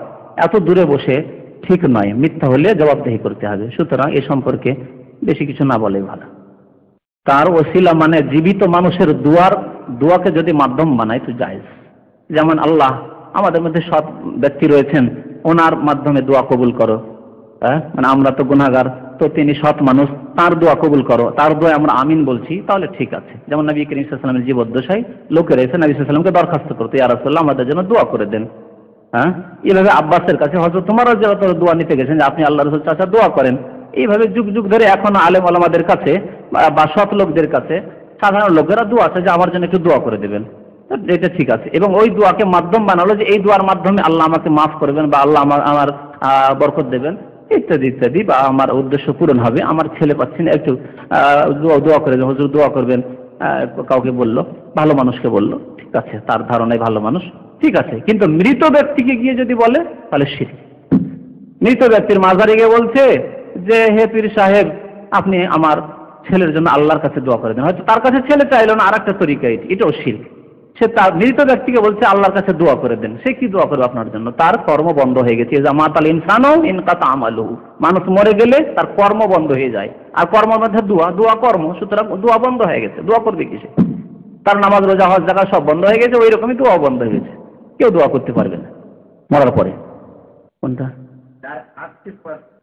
[SPEAKER 2] এত দূরে বসে ঠিক নয়। মিথ্যা হলে জবাবদিহি করতে হবে। সুতরাং এ সম্পর্কে বেশি কিছু না বলে ভালো। তার ওসিলা মানে জীবিত মানুষের দোয়াকে যদি মাধ্যম বানায় তো জায়েজ। যেমন আল্লাহ আমাদের মধ্যে সৎ ব্যক্তি রয়েছেন, ওনার মাধ্যমে দোয়া কবুল করো। মানে আমরা তো গুনাহগার, তো তিনি সৎ মানুষ, তার দোয়া কবুল করো, তার দোয়া আমরা আমিন বলছি, তাহলে ঠিক আছে। যেমন নবী করিম সাল্লাল্লাহু আলাইহি ওয়াসাল্লামের জীবদ্দশায় লোকেরা এসে নবী সাল্লাল্লাহু আলাইহি ওয়াসাল্লামকে দরখাস্ত করতো, ইয়া রাসূলুল্লাহ আমাদের জন্য দোয়া করে দেন। এইভাবে আব্বাসের কাছে হযরত ওমর রাদিয়াল্লাহু তাআলা দোয়া নিতে গেছেন যে আপনি আল্লাহ রাসূল চাচা দোয়া করেন। এইভাবে যুগ যুগ ধরে এখনো আলেম ওলামাদের কাছে বা সৎ লোকদের কাছে সাধারণ লোকেরা দোয়া আছে যে আমার জন্য একটু দোয়া করে দেবেন, এটা ঠিক আছে। এবং ওই দোয়াকে মাধ্যম বানালো যে এই দোয়ার মাধ্যমে আল্লাহ আমাকে মাফ করবেন বা আল্লাহ আমার বরকত দেবেন ইত্যাদি ইত্যাদি, বা আমার উদ্দেশ্য পূরণ হবে, আমার ছেলে পাচ্ছি না, একটু দোয়া করে দেন, হুজুর দোয়া করবেন। কাউকে বললো, ভালো মানুষকে বললো, ঠিক আছে, তার ধারণায় ভালো মানুষ, ঠিক আছে। কিন্তু মৃত ব্যক্তিকে গিয়ে যদি বলে তাহলে শিরক। মৃত ব্যক্তির মাজারে গিয়ে বলছে যে হে পীর সাহেব আপনি আমার ছেলের জন্য আল্লাহর কাছে দোয়া করে দেন, হয়তো তার কাছে ছেলে চাইলো না, আর একটা তরিকা, এটাও শিরক। সে তার মৃত ব্যক্তিকে বলছে আল্লাহর কাছে দোয়া করে দেন, সে কি দোয়া করবে আপনার জন্য? তার কর্ম বন্ধ হয়ে গেছে। জামাতাল ইনসানু ইনকাতা আমালুহু, মানুষ মরে গেলে তার কর্ম বন্ধ হয়ে যায়, আর কর্মের মধ্যে দোয়া কর্ম, সুতরাং দোয়া বন্ধ হয়ে গেছে। দোয়া করবে কিসে? তার নামাজ রোজা হজ যাকাত সব বন্ধ হয়ে গেছে, ওই রকমই দোয়া বন্ধ হয়ে গেছে। কেউ দোয়া করতে পারবে না মরার পরে। কোনটা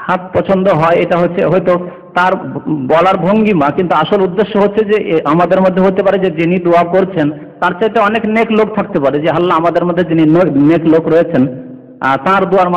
[SPEAKER 2] হাত পছন্দ হয় এটা হচ্ছে হয়তো তার বলার ভঙ্গিমা, কিন্তু আসল উদ্দেশ্য হচ্ছে যে আমাদের মধ্যে হতে পারে যে যিনি দোয়া করছেন তার চাইতে অনেক নেক লোক থাকতে পারে, যে আল্লাহ আমাদের মধ্যে যিনি নেক লোক রয়েছেন তার দোয়ার